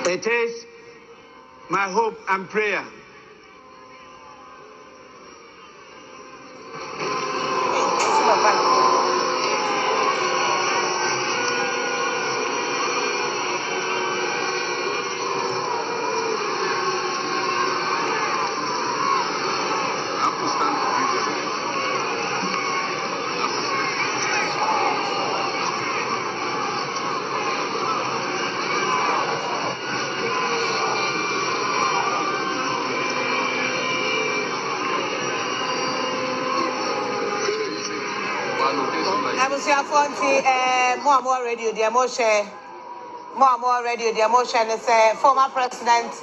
It is my hope and prayer more radio, the emotion, more radio, the emotion is former president,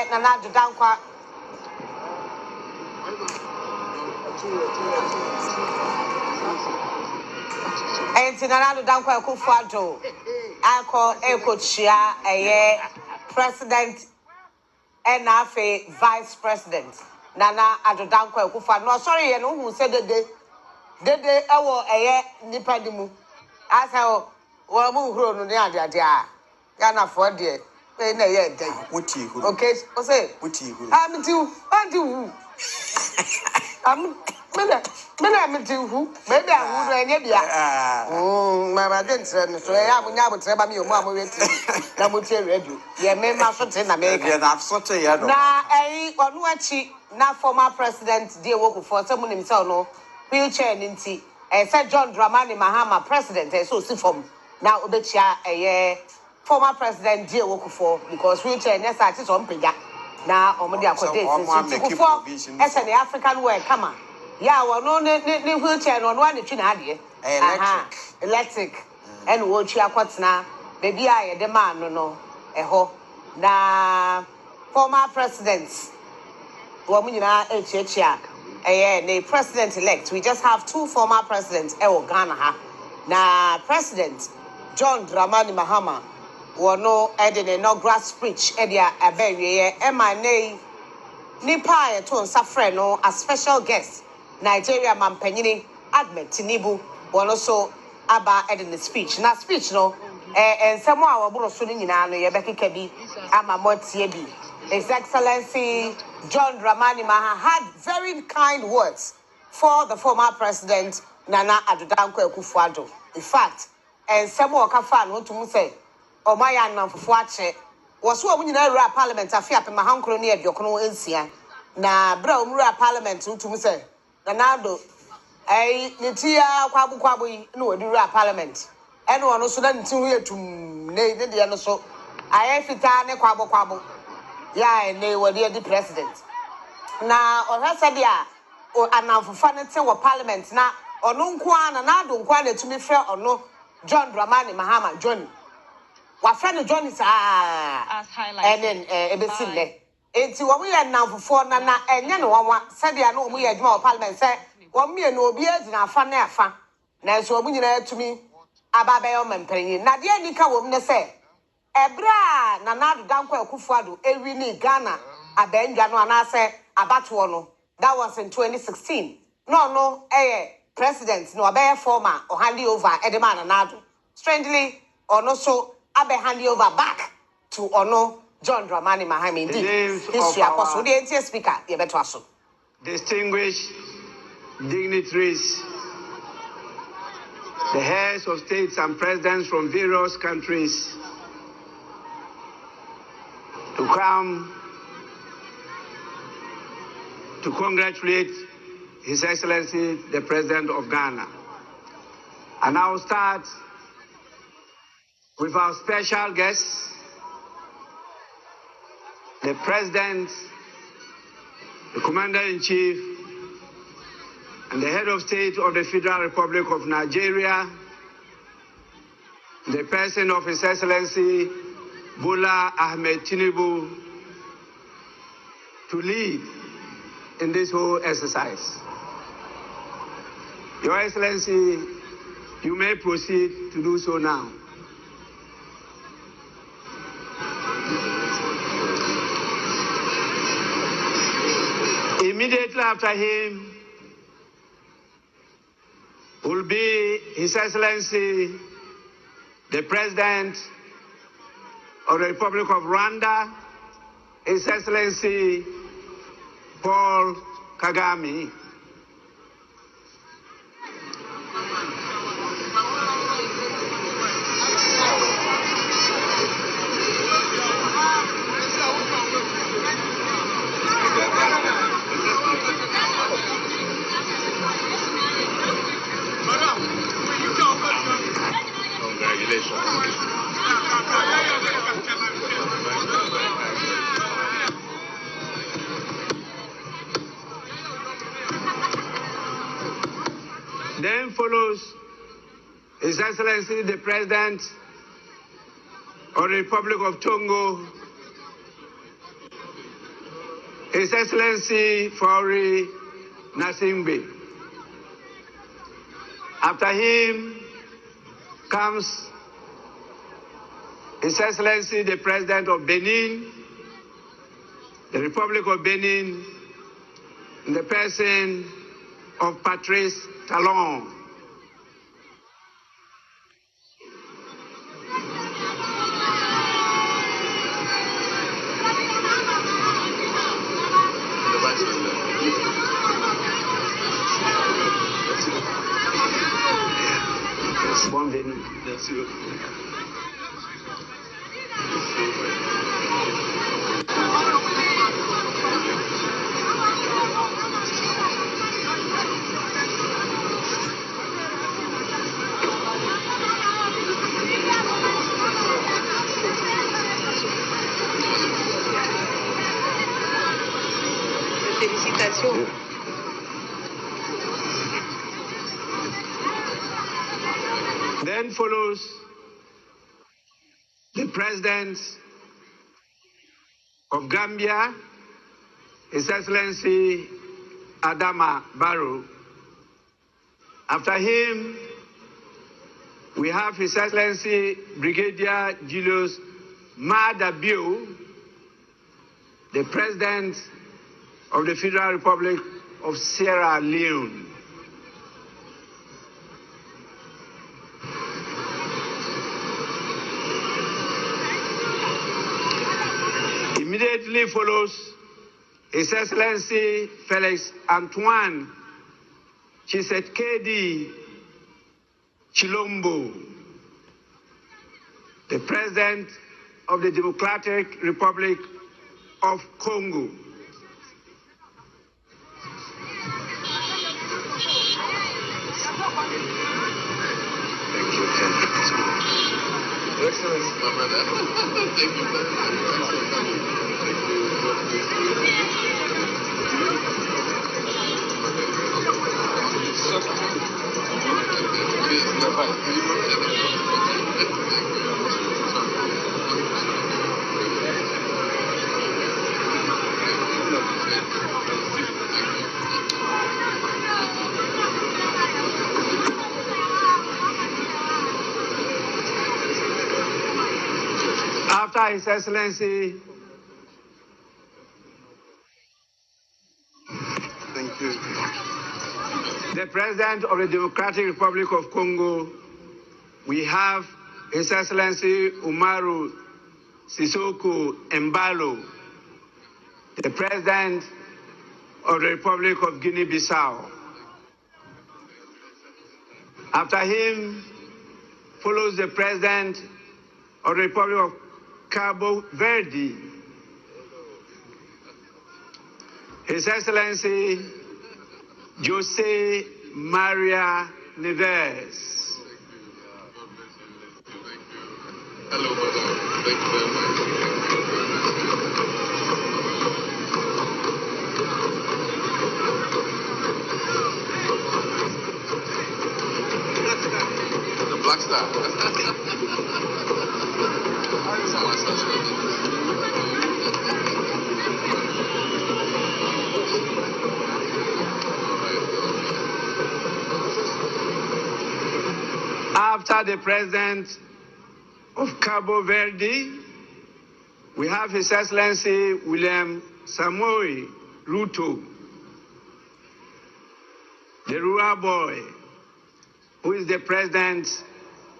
Nana Dankwa. And Nana Dankwa Kufuado, I call Eko Chia, president, and vice president, Nana Adodankwa Kufuado. No, sorry, and who said that they Nipadimu. I said, well, move on the other day. Yana for dear. Okay, say, I'm too, I'm too, maybe I would, Mamma didn't say, so I will never tell me your mamma with that would tell you. Yeah, may not in America. I've sort of now, on what she now former president, dear work for someone himself, no wheelchair, Ninty. And said John Dramani Mahama, president, and so see from now Obetia, a former president, dear Wokufo, because wheelchair, yes, I is on Pega. Now, Omodia Codes, as an African way, come on. Yeah, well, no wheelchair on one between Adi, electric, and Wochia Quatsna, baby, I demand no, a ho. Now, former presidents, Womina, HHia. The president-elect. We just have two former presidents. Ghana. Now, President John Dramani Mahama will no added an inaugural speech. Edia Aberie, Emma Nipa to Safre no a special guest. Nigeria Mampenini Admet Tinibu will also Abba added the speech. Now, speech no, and someone will borrow soon in an Yabeki Kebi, Amamotiebi. His Excellency John Dramani Mahama had very kind words for the former president Nana Adodankwa Kufuado. In fact, and some more kafan want to say, "Oh my Anna Fuache was what we know Parliament. I fear my uncle near Yokono Insia. Na bro, Mura Parliament to say, Nanado, Nitia Kwabu no do Parliament. And one also then to here to nay the other so. I have it Kwabu. Yeah, and they were the president. Now, or has said, yeah, or an fancy or parliament now, or no quan and I don't want it to be fair or no. John Dramani Mahama, John. What friend John is as highlighted. And then Ebesile. It's what we are now for Nana and Yan said, I know we had more parliament said, 1 million no beers in our fan. Now, so when you to me, Ababel and Penny. Nadia Nika woman say. Ebra Nana Dankwa Kufuado Ewini Ghana Abenjano Anase Abatuono. That was in 2016. No, president no abe former or handy over Edema Nanado. Strangely, or no so abe handy over back to Ono John Dramani Mahama. Indeed, history apostle the NTA speaker Yebetwaso. Distinguished dignitaries, the heads of states and presidents from various countries to come to congratulate His Excellency, the President of Ghana. And I'll start with our special guest, the President, the Commander-in-Chief, and the Head of State of the Federal Republic of Nigeria, the person of His Excellency Bola Ahmed Tinubu, to lead in this whole exercise. Your Excellency, you may proceed to do so now. Immediately after him will be His Excellency, the President of the Republic of Rwanda, His Excellency Paul Kagame. Then follows His Excellency the President of the Republic of Togo, His Excellency Faure Gnassingbé. After him comes His Excellency the President of Benin, the Republic of Benin, in the person of Patrice Talon. Bon Benin. Merci. Félicitations. Then follows the President of Gambia, His Excellency Adama Barrow. After him, we have His Excellency Brigadier Julius Maada Bio, the President of the Federal Republic of Sierra Leone. Immediately follows His Excellency Felix Antoine Tshisekedi Chilombo, the President of the Democratic Republic of Congo. Thank you. Your Excellency, my brother. Thank you very much. After His Excellency, Thank you. the President of the Democratic Republic of Congo, we have His Excellency Umaru Sissoco Embalo, the President of the Republic of Guinea-Bissau. After him follows the President of the Republic of Cabo Verde, His Excellency Jose Maria Neves. Hello, madam. Thank you very much. The Black Star. After the President of Cabo Verde, we have His Excellency William Samoei Ruto, the rural boy, who is the President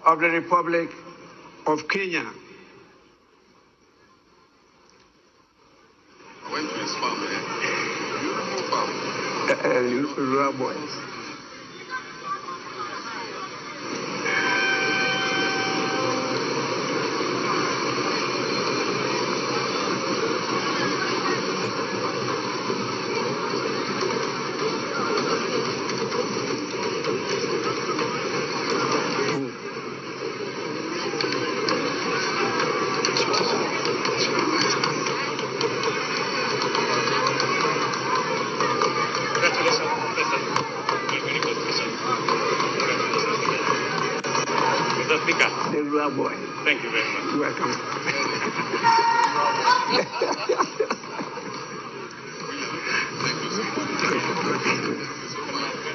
of the Republic of Kenya. I went to his farm, Beautiful farm. Rural boy. The rural boy. Thank you very much. You're welcome.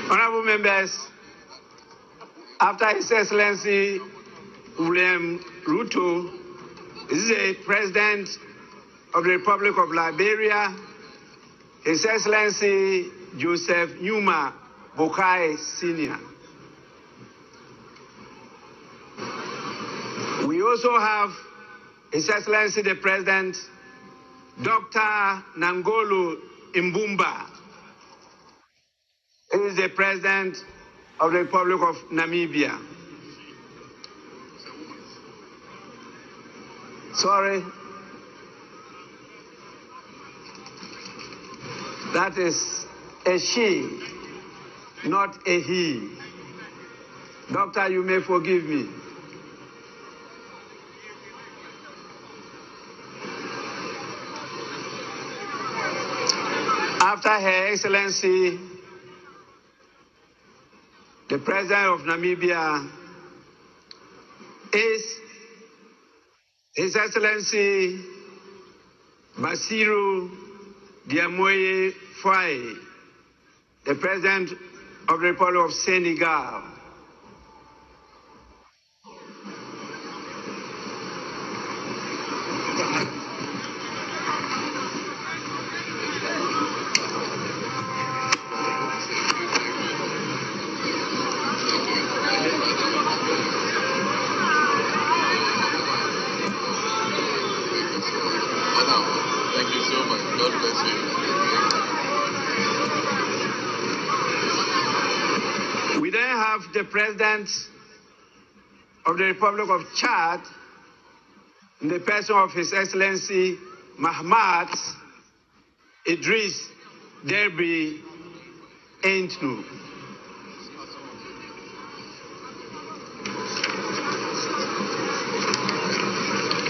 Honorable members, after His Excellency William Ruto is the President of the Republic of Liberia, His Excellency Joseph Numa Boakai Sr. We also have His Excellency the President, Dr. Nangolo Mbumba. He is the President of the Republic of Namibia. Sorry. That is a she, not a he. Doctor, you may forgive me. After Her Excellency, the President of Namibia, is His Excellency Basiru Diomaye Faye, the President of the Republic of Senegal. Thank you so much. God bless you. We then have the President of the Republic of Chad, in the person of His Excellency Mahamat Idris Deby Itno.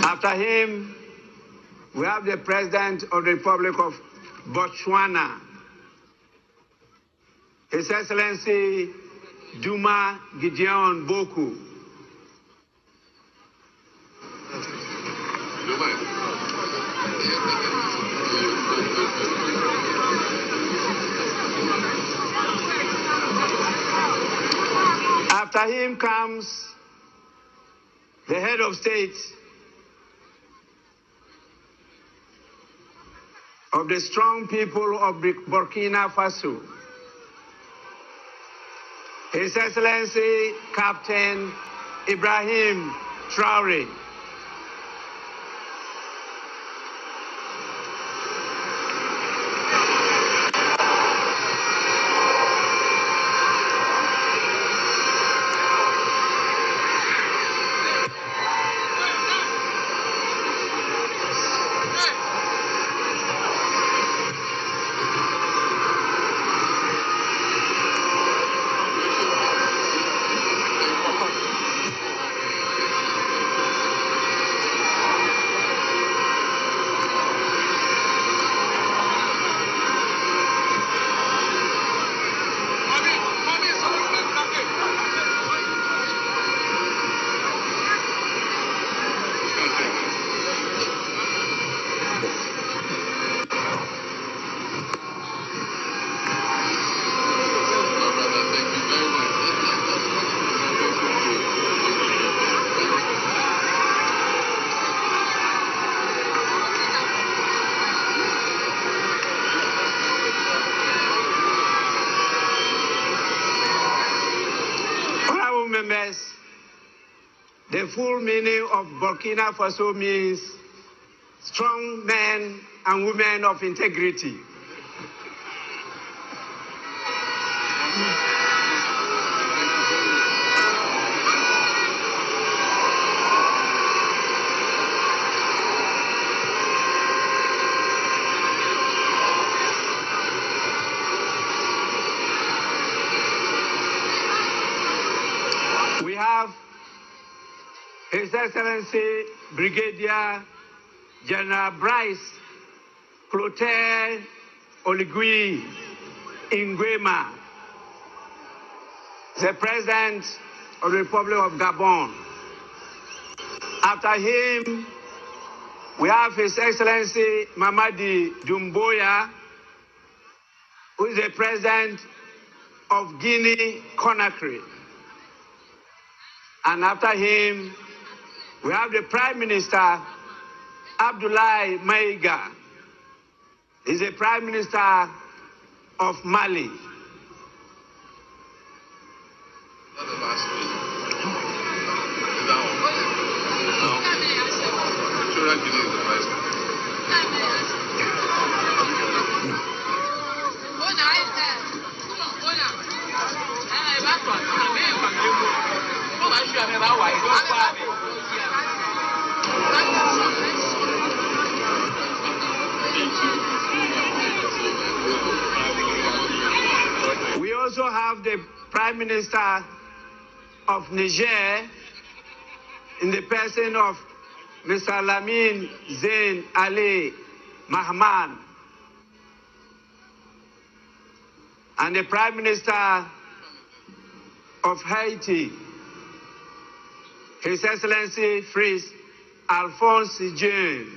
After him, we have the President of the Republic of Botswana, His Excellency Duma Gideon Boku. After him comes the head of state of the strong people of Burkina Faso, His Excellency Captain Ibrahim Traore. The full meaning of Burkina Faso means strong men and women of integrity. We have His Excellency Brigadier General Bryce Clotaire Oligui Nguema, the President of the Republic of Gabon. After him, we have His Excellency Mamadi Doumbouya, who is the President of Guinea-Conakry. And after him, we have the Prime Minister, Abdoulaye Maïga. He's the Prime Minister of Mali. We also have the Prime Minister of Niger in the person of Mr. Lamine Zain Ali Mahman, and the Prime Minister of Haiti, His Excellency Fritz Alphonse Jean.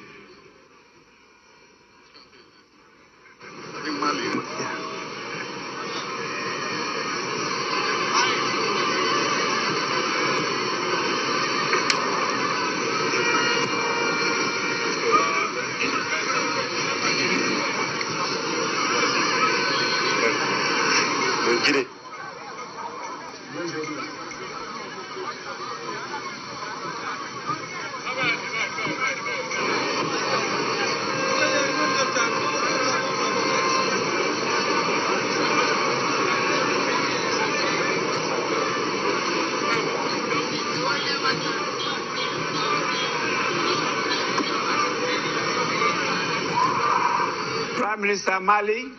Get it. Prime Minister Mali,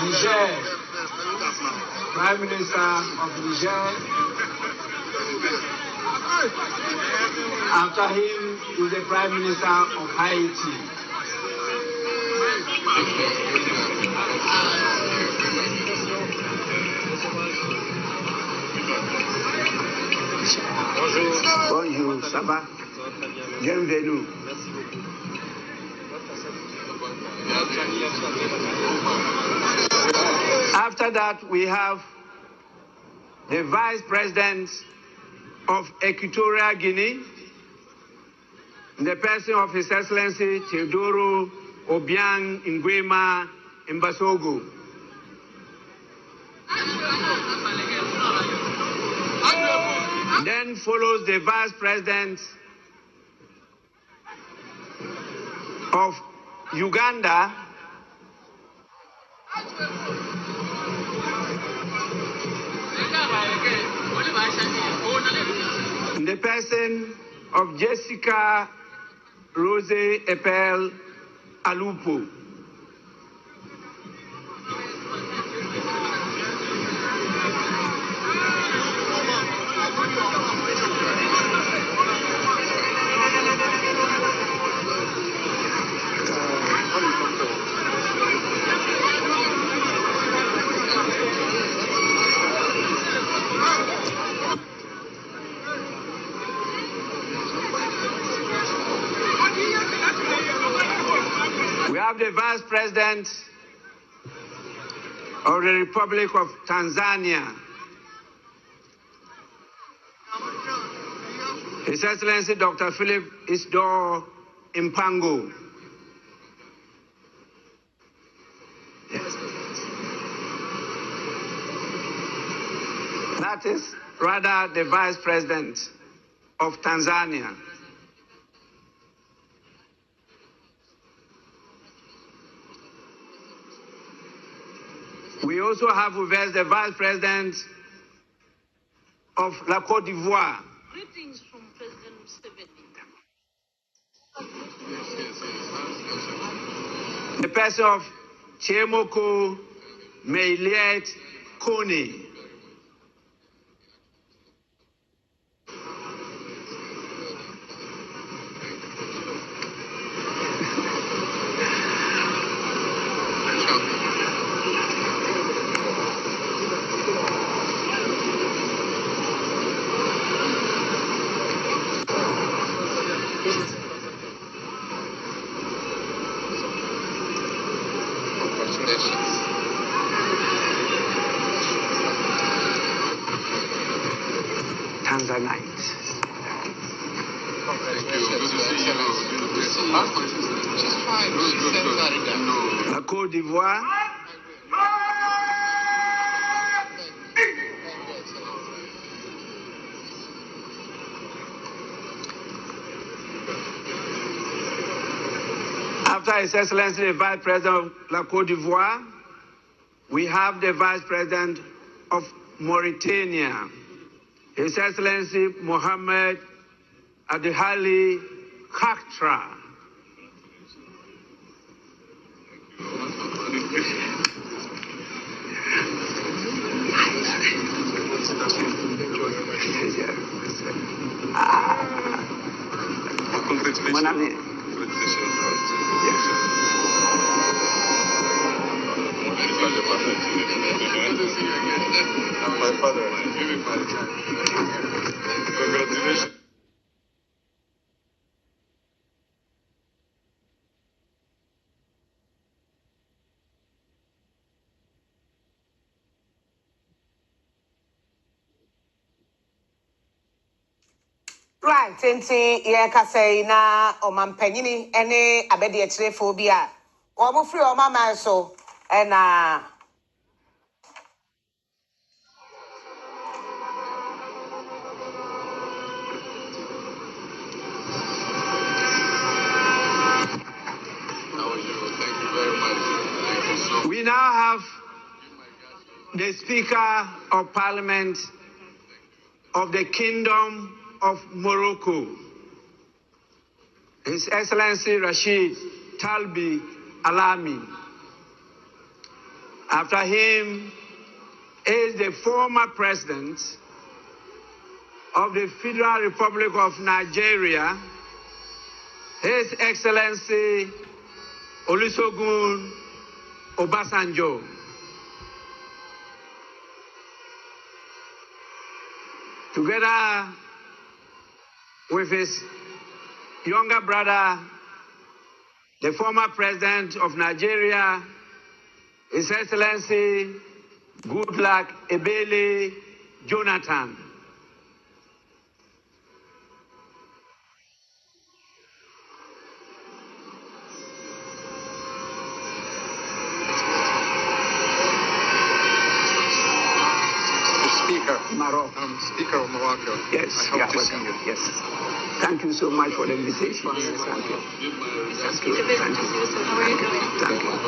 Niger, Prime Minister of Niger. After him is the Prime Minister of Haiti. Bonjour, ça va? Bienvenue. After that, we have the Vice President of Equatorial Guinea, in the person of His Excellency Teodoro Obiang Nguema Mbasogo. Then follows the Vice President of Uganda, in the person of Jessica Rose Epel Alupo. have the Vice President of the Republic of Tanzania, His Excellency Dr. Philip Isdor Mpango. That is rather the Vice President of Tanzania. We also have with us the Vice President of La Côte d'Ivoire. Greetings from President Museveni. The person of Chiemoko Meiliet Kone. Tanzanite. La Côte d'Ivoire. After His Excellency the Vice President of La Côte d'Ivoire, we have the Vice President of Mauritania, His Excellency Mohamed Adihali Khatra. Mon ami. My father. Congratulations. Right, nti ye ka say na omampanyini ene abedi etirefo bi a omo free omama so na We now have the Speaker of Parliament of the Kingdom of Morocco, His Excellency Rashid Talbi Alami. After him is the former President of the Federal Republic of Nigeria, His Excellency Olusegun Obasanjo. Together with his younger brother, the former President of Nigeria, His Excellency Goodluck Ebele Jonathan. Speaker. Morocco. I'm Speaker of Morocco. Yes, I hope to see you. Yes. Thank you so much for the invitation. Thank you. Give my Thank you. Thank you. Thank you.